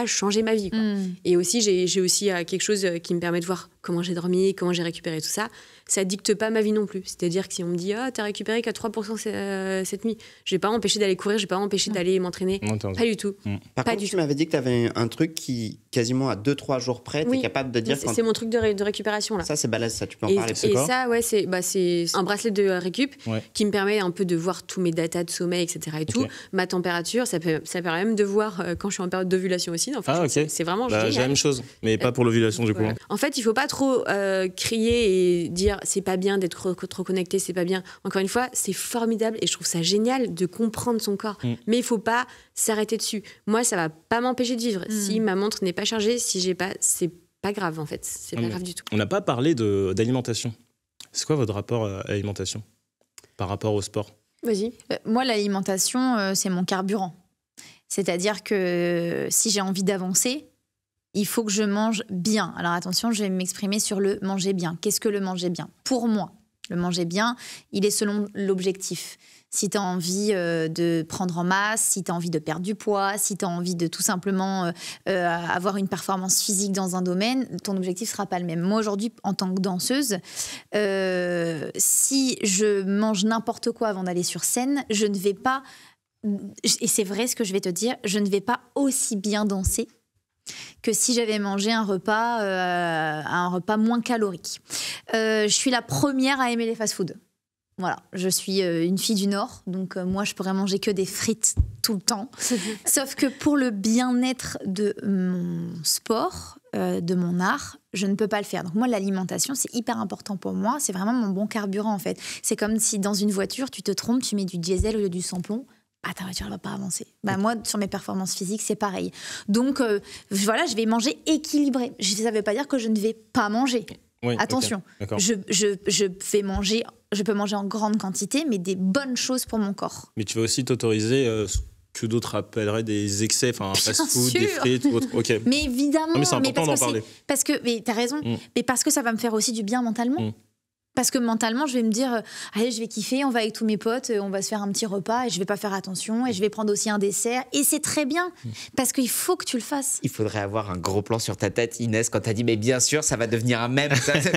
changer ma vie, quoi. Et aussi, j'ai aussi quelque chose qui me permet de voir comment j'ai dormi, comment j'ai récupéré tout ça. Ça dicte pas ma vie non plus. C'est-à-dire que si on me dit t'as récupéré qu'à 3% cette nuit, je vais pas m'empêcher d'aller courir, je vais pas m'empêcher d'aller m'entraîner. Pas du tout. Par contre, tu m'avais dit que tu avais un truc qui, quasiment à 2-3 jours près, tu es capable de dire... C'est mon truc de récupération, là. Ça, c'est balèze, ça, tu peux en parler. Et ça, ouais, c'est un bracelet de récup qui me permet un peu de voir tous mes datas de sommeil, etc. et tout. Ma température, ça permet même de voir quand je suis en période d'ovulation aussi. En fait, c'est vraiment génial. J'ai la même chose, mais pas pour l'ovulation, du coup. En fait, il faut pas trop crier et dire c'est pas bien d'être trop connecté, c'est pas bien. Encore une fois, c'est formidable et je trouve ça génial de comprendre son corps. Mais il faut pas s'arrêter dessus. Moi, ça va pas m'empêcher de vivre. Si ma montre n'est pas chargée, si j'ai pas, c'est pas grave en fait. C'est pas grave du tout. On n'a pas parlé d'alimentation. C'est quoi votre rapport à l'alimentation par rapport au sport? Vas-y. Moi, l'alimentation, c'est mon carburant. C'est-à-dire que si j'ai envie d'avancer, il faut que je mange bien. Alors attention, je vais m'exprimer sur le manger bien. Qu'est-ce que le manger bien? Pour moi, le manger bien, il est selon l'objectif. Si tu as envie de prendre en masse, si tu as envie de perdre du poids, si tu as envie de tout simplement avoir une performance physique dans un domaine, ton objectif ne sera pas le même. Moi, aujourd'hui, en tant que danseuse, si je mange n'importe quoi avant d'aller sur scène, je ne vais pas, et c'est vrai ce que je vais te dire, je ne vais pas aussi bien danser que si j'avais mangé un repas moins calorique. Je suis la première à aimer les fast-foods. Voilà, je suis une fille du Nord, donc moi je pourrais manger que des frites tout le temps. Sauf que pour le bien-être de mon sport, de mon art, je ne peux pas le faire. Donc moi, l'alimentation, c'est hyper important pour moi. C'est vraiment mon bon carburant en fait. C'est comme si dans une voiture, tu te trompes, tu mets du diesel au lieu du samplon. Ta voiture ne va pas avancer. Moi, sur mes performances physiques, c'est pareil. Donc, voilà, je vais manger équilibré. Ça ne veut pas dire que je ne vais pas manger. Oui, attention, okay, je peux manger en grande quantité, mais des bonnes choses pour mon corps. Mais tu vas aussi t'autoriser ce que d'autres appelleraient des excès, enfin fast-food, des frites ou autre. Okay. Mais évidemment, mais c'est important d'en parler. Mais t'as raison, mais parce que ça va me faire aussi du bien mentalement. Parce que mentalement, je vais me dire, allez, je vais kiffer, on va avec tous mes potes, on va se faire un petit repas et je vais pas faire attention et je vais prendre aussi un dessert. Et c'est très bien, parce qu'il faut que tu le fasses. Il faudrait avoir un gros plan sur ta tête, Inès, quand t'as dit, mais bien sûr, ça va devenir un mème.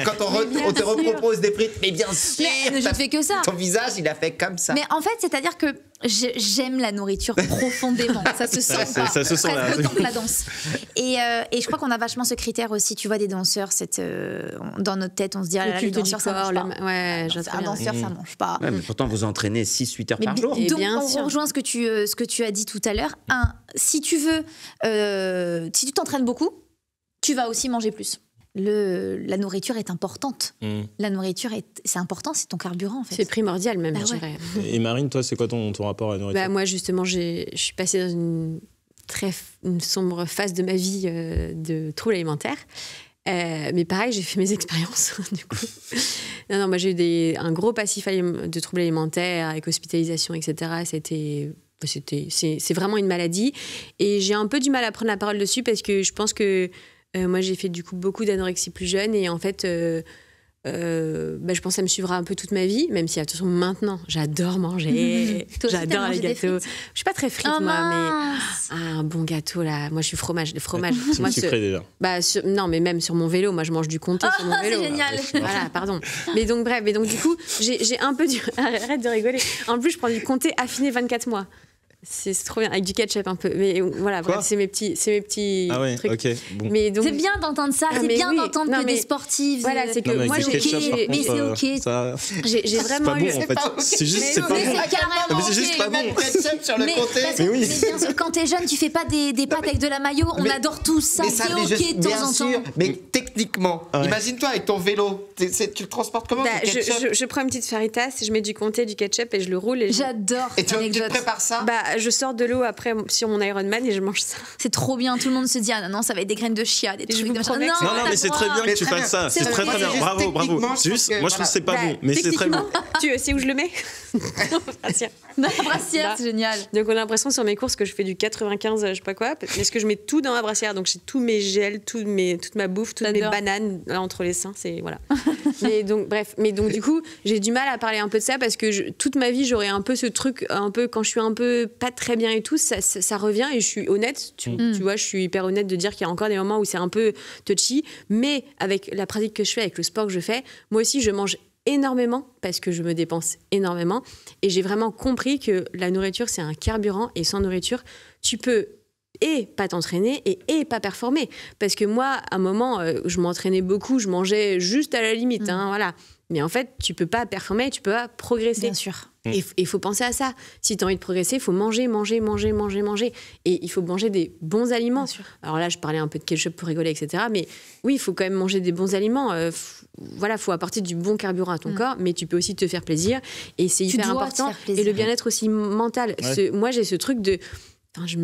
Quand on te repropose des frites, mais bien sûr. Mais je ne fais que ça. Ton visage, il a fait comme ça. Mais en fait, c'est-à-dire que j'aime la nourriture profondément. Ça se sent pas. Ça se sent là. Autant que la danse. Et je crois qu'on a vachement ce critère aussi. Tu vois, des danseurs, dans notre tête, on se dit, ah là là, les danseurs, ça mange pas. Ouais, un danseur, ça mange pas. Ouais, mais pourtant, vous entraînez 6-8 heures par jour. Donc, on rejoint ce que tu as dit tout à l'heure. Si tu t'entraînes beaucoup, tu vas aussi manger plus. La nourriture est importante. La nourriture, c'est important, c'est ton carburant en fait. C'est primordial même, je dirais. Et Marine, toi, c'est quoi ton rapport à la nourriture? Moi, justement, je suis passée dans une sombre phase de ma vie de troubles alimentaires. Mais pareil, j'ai fait mes expériences, du coup. Non, moi, j'ai eu un gros passif de troubles alimentaires avec hospitalisation, etc. C'est vraiment une maladie. Et j'ai un peu du mal à prendre la parole dessus parce que je pense que moi, j'ai fait du coup beaucoup d'anorexie plus jeune et en fait, je pense que ça me suivra un peu toute ma vie, même si attention, maintenant, j'adore manger, j'adore les gâteaux. Je suis pas très frite, moi, mais un bon gâteau, là, moi, je suis fromage. Le fromage. Moi, sucré déjà. Non, mais même sur mon vélo, moi, je mange du comté sur mon vélo. C'est génial. Voilà, pardon. Mais donc, bref, du coup, j'ai un peu Arrête de rigoler. En plus, je prends du comté affiné 24 mois. C'est trop bien, avec du ketchup un peu. Mais voilà, bref, c'est mes petits ah ouais, trucs. Okay, bon. Mais donc... C'est bien d'entendre ça, c'est bien d'entendre que des sportives... Voilà, c'est que moi, j'ai... Mais c'est OK. J'ai vraiment eu... C'est pas bon, en fait. C'est juste, c'est pas bon. Mais c'est juste pas bon. Ketchup sur le comté. Mais oui. Bien sûr, quand t'es jeune, tu fais pas des pâtes avec de la mayo. On adore tout ça, c'est OK de temps en temps. Mais techniquement, imagine-toi avec ton vélo, tu le transportes comment ton ketchup? Je prends une petite faritas, je mets du comté, du ketchup et je le roule. J'adore Et cette tu anecdote. prépares ça? Je sors de l'eau après sur mon Ironman et je mange ça. C'est trop bien, tout le monde se dit ah non, ça va être des graines de chia, des je trucs vous de machin. promets que Non, t'as mais c'est le très droit. bien que tu très fasses ça. bien. C'est très Moi, bien. juste Bravo, bravo. techniquement, je Juste, pense que, moi je trouve que c'est pas Bah, bon, mais c'est très bon. Tu sais où je le mets? Dans la brassière, Là. c'est génial. Donc on a l'impression sur mes courses que je fais du 95, je sais pas quoi, parce que je mets tout dans la brassière. Donc j'ai tous mes gels, toute ma bouffe, toutes mes J'adore. bananes là, entre les seins, c'est voilà. Mais donc du coup, j'ai du mal à parler un peu de ça parce que toute ma vie j'aurais un peu ce truc, un peu quand je suis un peu pas très bien et tout, ça revient et je suis honnête. Tu vois, je suis hyper honnête de dire qu'il y a encore des moments où c'est un peu touchy, mais avec la pratique que je fais, avec le sport que je fais, moi aussi je mange énormément parce que je me dépense énormément et j'ai vraiment compris que la nourriture c'est un carburant et sans nourriture tu peux et pas t'entraîner et pas performer parce que moi à un moment je m'entraînais beaucoup, je mangeais juste à la limite voilà, mais en fait tu peux pas performer, tu peux pas progresser. Bien sûr. Et il faut penser à ça. Si tu as envie de progresser, il faut manger. Et il faut manger des bons aliments. Bien sûr. Alors là, je parlais un peu de ketchup pour rigoler, etc. Mais oui, il faut quand même manger des bons aliments. Voilà, il faut apporter du bon carburant à ton corps, mais tu peux aussi te faire plaisir. Et c'est hyper dois te important. faire plaisir. Et le bien-être aussi mental. Ouais. Moi, j'ai ce truc de... Enfin, je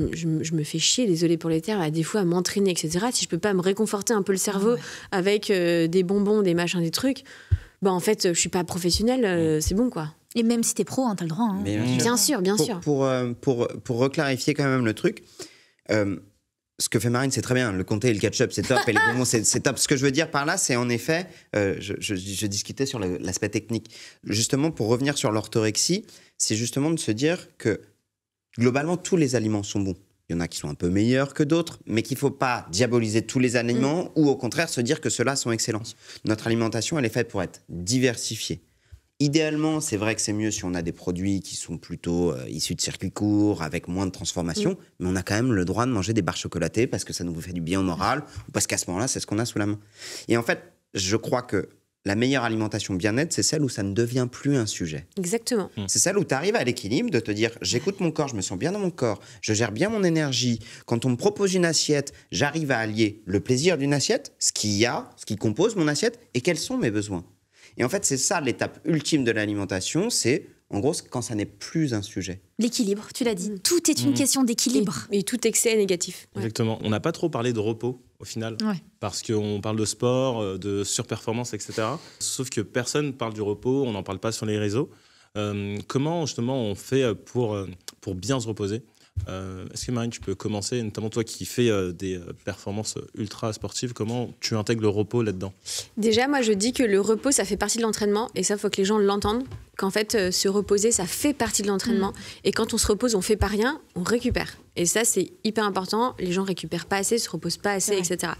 me fais chier, désolé pour les termes, à des fois à m'entraîner, etc. Si je peux pas me réconforter un peu le cerveau avec des bonbons, des machins, des trucs, en fait, je suis pas professionnelle, c'est bon, quoi. Et même si t'es pro, t'as le droit. Hein. Mais Bien sûr. Pour reclarifier quand même le truc, ce que fait Marine, c'est très bien. Le comté et le ketchup, c'est top. Et les bonbons, c'est top. Ce que je veux dire par là, c'est en effet, je discutais sur l'aspect technique. Justement, pour revenir sur l'orthorexie, c'est justement de se dire que globalement, tous les aliments sont bons. Il y en a qui sont un peu meilleurs que d'autres, mais qu'il ne faut pas diaboliser tous les aliments ou au contraire se dire que ceux-là sont excellents. Notre alimentation, elle est faite pour être diversifiée. Idéalement, c'est vrai que c'est mieux si on a des produits qui sont plutôt issus de circuits courts, avec moins de transformation, mais on a quand même le droit de manger des barres chocolatées parce que ça nous fait du bien au moral, ou parce qu'à ce moment-là, c'est ce qu'on a sous la main. Et en fait, je crois que la meilleure alimentation bien-être, c'est celle où ça ne devient plus un sujet. Exactement. C'est celle où tu arrives à l'équilibre de te dire j'écoute mon corps, je me sens bien dans mon corps, je gère bien mon énergie. Quand on me propose une assiette, j'arrive à allier le plaisir d'une assiette, ce qui compose mon assiette, et quels sont mes besoins. Et en fait, c'est ça l'étape ultime de l'alimentation, c'est en gros quand ça n'est plus un sujet. L'équilibre, tu l'as dit. Tout est une question d'équilibre. Et tout excès est négatif. Ouais. Exactement. On n'a pas trop parlé de repos au final, parce qu'on parle de sport, de surperformance, etc. Sauf que personne parle du repos, on n'en parle pas sur les réseaux. Comment justement on fait pour bien se reposer? Est-ce que Marine, tu peux commencer, notamment toi qui fais des performances ultra sportives, comment tu intègres le repos là-dedans? Déjà, moi, je dis que le repos, ça fait partie de l'entraînement. Et ça, il faut que les gens l'entendent. Qu'en fait, se reposer, ça fait partie de l'entraînement. Et quand on se repose, on fait pas rien, on récupère. Et ça, c'est hyper important. Les gens récupèrent pas assez, se reposent pas assez, etc.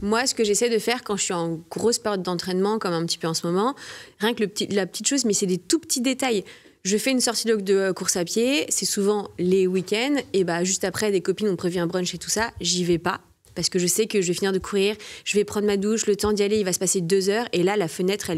Moi, ce que j'essaie de faire quand je suis en grosse période d'entraînement, comme un petit peu en ce moment, rien que la petite chose, mais c'est des tout petits détails. Je fais une sortie de course à pied, c'est souvent les week-ends, et juste après, des copines ont prévu un brunch et tout ça, j'y vais pas, parce que je sais que je vais finir de courir, je vais prendre ma douche, le temps d'y aller, il va se passer 2 heures, et là, la fenêtre,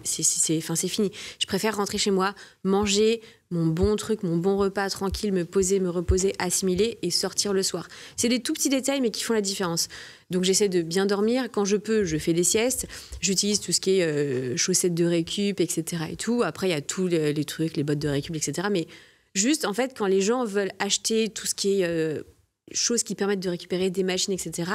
c'est fini. Je préfère rentrer chez moi, manger mon bon truc, mon bon repas, tranquille, me poser, me reposer, assimiler, et sortir le soir. C'est des tout petits détails, mais qui font la différence. Donc j'essaie de bien dormir. Quand je peux, je fais des siestes. J'utilise tout ce qui est chaussettes de récup, etc. et tout. Après, il y a tous les trucs, les bottes de récup, etc. Mais juste, en fait, quand les gens veulent acheter tout ce qui est choses qui permettent de récupérer des machines, etc.,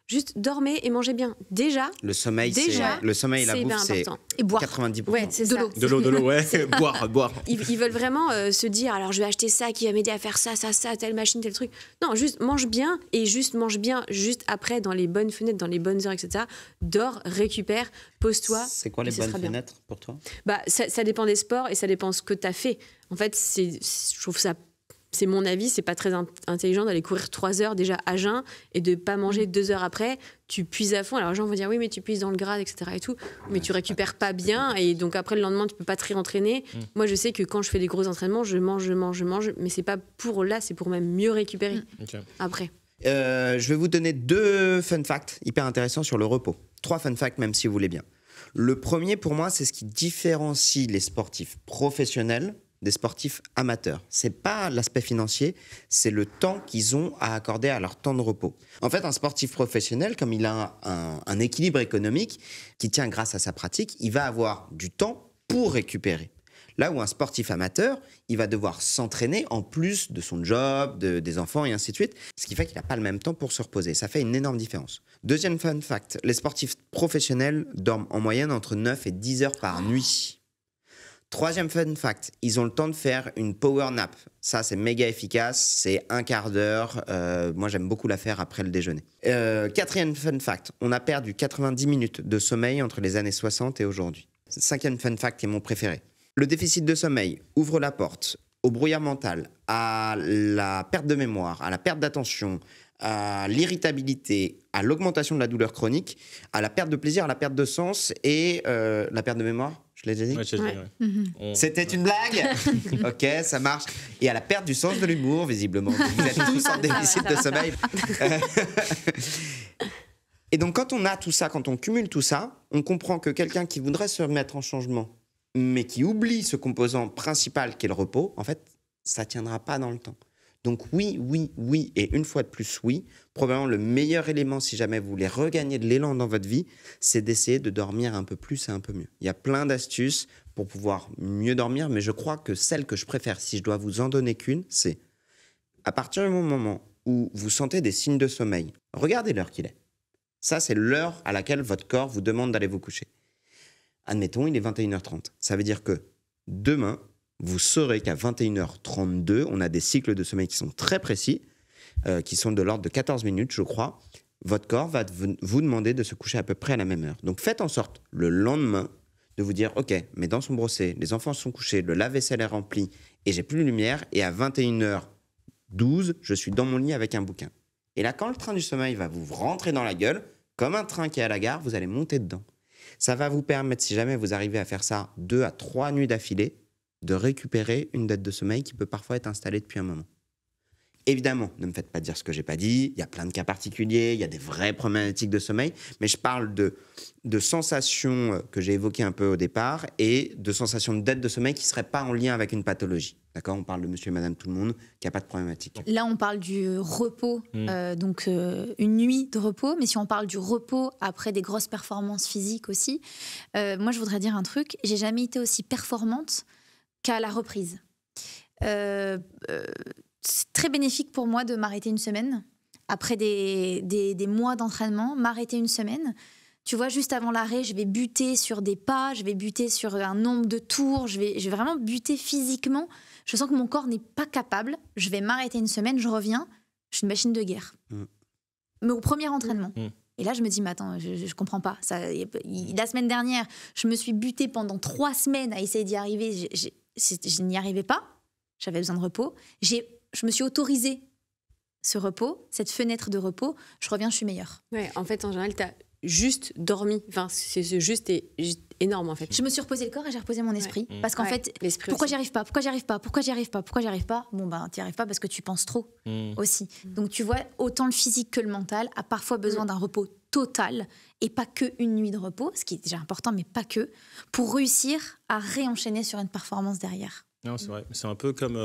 juste dormez et mangez bien. Déjà, Le sommeil et la c'est bouffe, bien c'est important. Et boire. 90%. Ouais, c'est De ça. l'eau. De l'eau, ouais. boire. Ils veulent vraiment se dire, alors je vais acheter ça qui va m'aider à faire ça, telle machine, tel truc. Non, juste mange bien et juste mange bien juste après dans les bonnes fenêtres, dans les bonnes heures, etc. Dors, récupère, pose-toi. C'est quoi les et ce bonnes sera bien. fenêtres pour toi? Ça dépend des sports et ça dépend ce que tu as fait. En fait, je trouve ça, c'est mon avis, c'est pas très intelligent d'aller courir 3 heures déjà à jeun et de pas manger 2 heures après. Tu puises à fond. Alors les gens vont dire oui, mais tu puises dans le gras, etc. et tout. Mais tu récupères pas bien et donc après le lendemain, tu peux pas te réentraîner. Moi, je sais que quand je fais des gros entraînements, je mange, mais c'est pas pour là, c'est pour même mieux récupérer après. Je vais vous donner 2 fun facts hyper intéressants sur le repos. 3 fun facts même si vous voulez bien. Le premier pour moi, c'est ce qui différencie les sportifs professionnels des sportifs amateurs. C'est pas l'aspect financier, c'est le temps qu'ils ont à accorder à leur temps de repos. En fait, un sportif professionnel, comme il a un équilibre économique qui tient grâce à sa pratique, il va avoir du temps pour récupérer. Là où un sportif amateur, il va devoir s'entraîner en plus de son job, des enfants et ainsi de suite, ce qui fait qu'il n'a pas le même temps pour se reposer. Ça fait une énorme différence. Deuxième fun fact, les sportifs professionnels dorment en moyenne entre 9 et 10 heures par nuit. Troisième fun fact, ils ont le temps de faire une power nap. Ça, c'est méga efficace, c'est un quart d'heure. Moi, j'aime beaucoup la faire après le déjeuner. Quatrième fun fact, on a perdu 90 minutes de sommeil entre les années 60 et aujourd'hui. Cinquième fun fact qui est mon préféré. Le déficit de sommeil ouvre la porte au brouillard mental, à la perte de mémoire, à la perte d'attention, à l'irritabilité, à l'augmentation de la douleur chronique, à la perte de plaisir, à la perte de sens et la perte de mémoire. Je l'ai déjà dit ? Ouais, je te dis, ouais. C'était une blague ? Ok, ça marche. Et à la perte du sens de l'humour, visiblement. Vous êtes tous en déficit de sommeil. Et donc, quand on a tout ça, quand on cumule tout ça, on comprend que quelqu'un qui voudrait se remettre en changement, mais qui oublie ce composant principal qui est le repos, en fait, ça ne tiendra pas dans le temps. Donc oui, et une fois de plus, oui, probablement le meilleur élément, si jamais vous voulez regagner de l'élan dans votre vie, c'est d'essayer de dormir un peu plus et un peu mieux. Il y a plein d'astuces pour pouvoir mieux dormir, mais je crois que celle que je préfère, si je dois vous en donner qu'une, c'est à partir du moment où vous sentez des signes de sommeil, regardez l'heure qu'il est. Ça, c'est l'heure à laquelle votre corps vous demande d'aller vous coucher. Admettons, il est 21h30. Ça veut dire que demain, vous saurez qu'à 21h32, on a des cycles de sommeil qui sont très précis, qui sont de l'ordre de 14 minutes, je crois. Votre corps va vous demander de se coucher à peu près à la même heure. Donc faites en sorte, le lendemain, de vous dire « Ok, mes dents sont brossées, les enfants sont couchés, le lave-vaisselle est rempli, et j'ai plus de lumière, et à 21h12, je suis dans mon lit avec un bouquin. » Et là, quand le train du sommeil va vous rentrer dans la gueule, comme un train qui est à la gare, vous allez monter dedans. Ça va vous permettre, si jamais vous arrivez à faire ça 2 à 3 nuits d'affilée, de récupérer une dette de sommeil qui peut parfois être installée depuis un moment. Évidemment, ne me faites pas dire ce que j'ai pas dit, il y a plein de cas particuliers, il y a des vraies problématiques de sommeil, mais je parle de sensations que j'ai évoquées un peu au départ et de sensations de dette de sommeil qui ne seraient pas en lien avec une pathologie. D'accord ? On parle de monsieur et madame tout le monde qui n'a pas de problématique. Là, on parle du repos, donc une nuit de repos, mais si on parle du repos après des grosses performances physiques aussi, moi je voudrais dire un truc, j'ai jamais été aussi performante qu'à la reprise. C'est très bénéfique pour moi de m'arrêter une semaine. Après des mois d'entraînement, m'arrêter une semaine. Tu vois, juste avant l'arrêt, je vais buter sur des pas, je vais buter sur un nombre de tours, je vais vraiment buter physiquement. Je sens que mon corps n'est pas capable. Je vais m'arrêter une semaine, je reviens, je suis une machine de guerre. Mais au premier entraînement. Et là, je me dis, mais attends, je comprends pas. La semaine dernière, je me suis butée pendant 3 semaines à essayer d'y arriver. Je n'y arrivais pas. J'avais besoin de repos. Je me suis autorisée ce repos, cette fenêtre de repos. Je reviens, je suis meilleure. Ouais, en fait, en général, tu as juste dormi. Enfin, c'est juste énorme, en fait. Je me suis reposé le corps et j'ai reposé mon esprit. Parce qu'en fait, pourquoi j'y arrive pas ? Pourquoi j'y arrive pas ? Pourquoi j'y arrive pas ? Pourquoi j'y arrive pas ? Bon, ben, t'y arrives pas parce que tu penses trop aussi. Donc, tu vois, autant le physique que le mental a parfois besoin d'un repos total et pas qu'une nuit de repos, ce qui est déjà important, mais pas que, pour réussir à réenchaîner sur une performance derrière. Non, c'est vrai. C'est un peu comme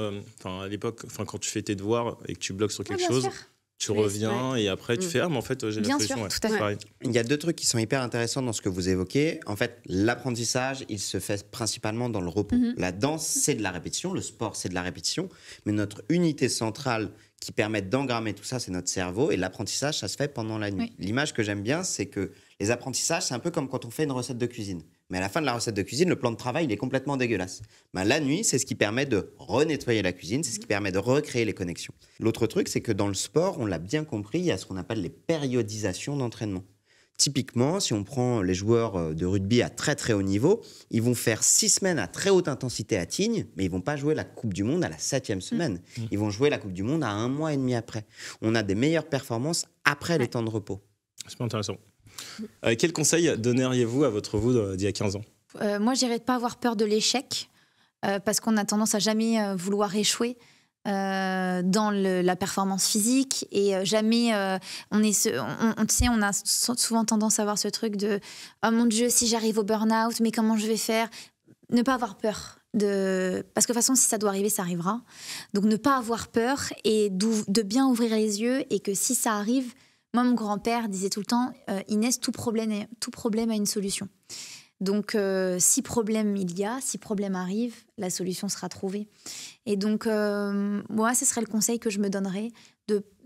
à l'époque, quand tu fais tes devoirs et que tu bloques sur quelque chose, tu reviens et après tu fais « Ah, mais en fait, j'ai la solution. » Bien sûr, tout à fait. Il y a 2 trucs qui sont hyper intéressants dans ce que vous évoquez. En fait, l'apprentissage, il se fait principalement dans le repos. La danse, c'est de la répétition. Le sport, c'est de la répétition. Mais notre unité centrale qui permet d'engrammer tout ça, c'est notre cerveau. Et l'apprentissage, ça se fait pendant la nuit. L'image que j'aime bien, c'est que les apprentissages, c'est un peu comme quand on fait une recette de cuisine. Mais à la fin de la recette de cuisine, le plan de travail, il est complètement dégueulasse. La nuit, c'est ce qui permet de renettoyer la cuisine, c'est ce qui permet de recréer les connexions. L'autre truc, c'est que dans le sport, on l'a bien compris, il y a ce qu'on appelle les périodisations d'entraînement. Typiquement, si on prend les joueurs de rugby à très très haut niveau, ils vont faire 6 semaines à très haute intensité à Tignes, mais ils vont pas jouer la Coupe du Monde à la 7e semaine. Ils vont jouer la Coupe du Monde à 1 mois et demi après. On a des meilleures performances après les temps de repos. C'est pas intéressant. Quel conseil donneriez-vous à votre vous d'il y a 15 ans ? Moi, je dirais de ne pas avoir peur de l'échec, parce qu'on a tendance à jamais vouloir échouer dans la performance physique et jamais on a souvent tendance à avoir ce truc de « Oh mon Dieu, si j'arrive au burn-out, mais comment je vais faire ?» Ne pas avoir peur. parce que de toute façon, si ça doit arriver, ça arrivera. Donc, ne pas avoir peur et de bien ouvrir les yeux et que si ça arrive, moi, mon grand-père disait tout le temps, Inès, tout problème a une solution. Donc, si problème il y a, si problème arrive, la solution sera trouvée. Et donc, moi, ce serait le conseil que je me donnerais,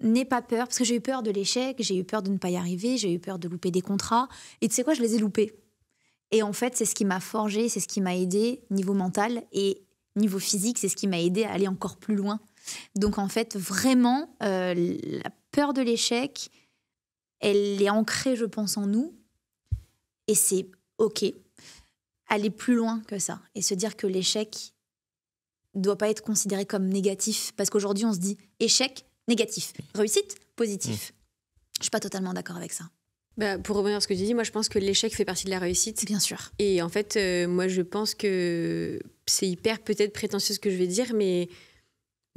n'aie pas peur, parce que j'ai eu peur de l'échec, j'ai eu peur de ne pas y arriver, j'ai eu peur de louper des contrats. Et tu sais quoi, je les ai loupés. Et en fait, c'est ce qui m'a forgé, c'est ce qui m'a aidé niveau mental et niveau physique, c'est ce qui m'a aidé à aller encore plus loin. Donc en fait, vraiment, la peur de l'échec, elle est ancrée, je pense, en nous. Et c'est OK. Aller plus loin que ça et se dire que l'échec ne doit pas être considéré comme négatif. Parce qu'aujourd'hui, on se dit échec, négatif. Réussite, positif. Je ne suis pas totalement d'accord avec ça. Pour revenir à ce que tu dis, moi je pense que l'échec fait partie de la réussite. Bien sûr. Et en fait, moi je pense que c'est hyper peut-être prétentieux ce que je vais dire, mais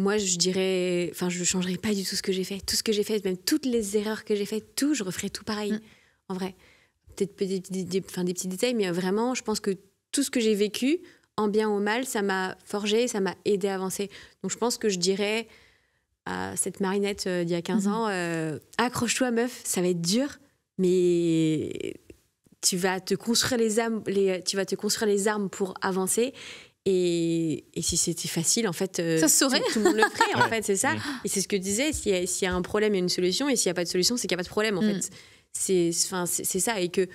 moi je dirais, enfin je ne changerai pas du tout ce que j'ai fait. Tout ce que j'ai fait, même toutes les erreurs que j'ai faites, je referai tout pareil, en vrai. Peut-être des petits détails, mais vraiment, je pense que tout ce que j'ai vécu, en bien ou en mal, ça m'a forgé, ça m'a aidé à avancer. Donc je pense que je dirais à cette Marinette d'il y a 15 ans, accroche-toi meuf, ça va être dur, mais tu vas te construire les armes pour avancer. Et si c'était facile, en fait, ça se saurait. Tout le monde le ferait, en fait, c'est ça. Et c'est ce que je disais, s'il y a un problème, il y a une solution, et s'il n'y a pas de solution, c'est qu'il n'y a pas de problème, en fait. C'est ça, et que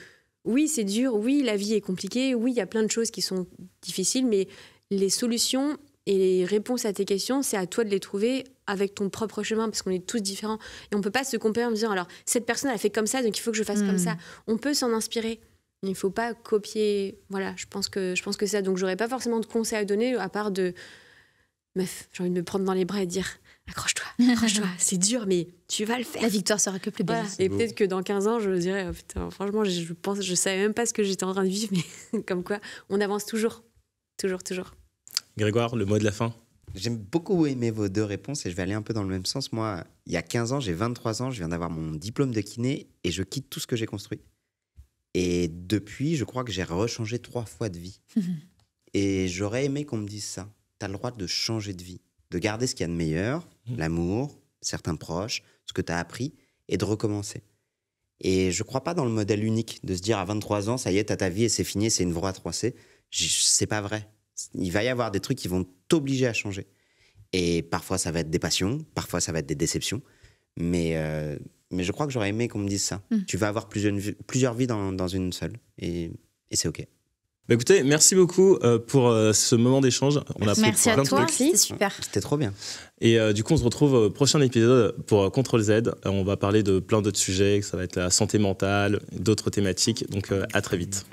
oui, c'est dur, oui, la vie est compliquée, oui, il y a plein de choses qui sont difficiles, mais les solutions et les réponses à tes questions, c'est à toi de les trouver avec ton propre chemin, parce qu'on est tous différents. Et on ne peut pas se comparer en disant, alors, cette personne, elle a fait comme ça, donc il faut que je fasse comme ça. On peut s'en inspirer. Il ne faut pas copier. Voilà, je pense que c'est ça. Donc, je n'aurais pas forcément de conseils à donner, à part de... Meuf, j'ai envie de me prendre dans les bras et de dire, accroche-toi, c'est dur, mais tu vas le faire. La victoire sera que plus belle. Voilà. Et peut-être que dans 15 ans, je me dirais, oh, putain, franchement, je savais même pas ce que j'étais en train de vivre, mais comme quoi, on avance toujours. Toujours. Grégoire, le mot de la fin. J'aime beaucoup aimer vos deux réponses et je vais aller un peu dans le même sens. Moi, il y a 15 ans, j'ai 23 ans, je viens d'avoir mon diplôme de kiné et je quitte tout ce que j'ai construit. Et depuis, je crois que j'ai rechangé 3 fois de vie. Et j'aurais aimé qu'on me dise ça. Tu as le droit de changer de vie, de garder ce qu'il y a de meilleur, l'amour, certains proches, ce que tu as appris, et de recommencer. Et je ne crois pas dans le modèle unique, de se dire à 23 ans, ça y est, tu as ta vie et c'est fini, c'est une voie à 3C. C'est pas vrai. Il va y avoir des trucs qui vont t'obliger à changer. Et parfois, ça va être des passions, parfois, ça va être des déceptions. Mais je crois que j'aurais aimé qu'on me dise ça. Tu vas avoir plusieurs vies dans une seule. Et c'est OK. Bah écoutez, merci beaucoup pour ce moment d'échange. On a appris Merci plein à de toi, trucs. c'était super. C'était trop bien. Et du coup, on se retrouve au prochain épisode pour Contrôle Z. On va parler de plein d'autres sujets, ça va être la santé mentale, d'autres thématiques. Donc à très vite.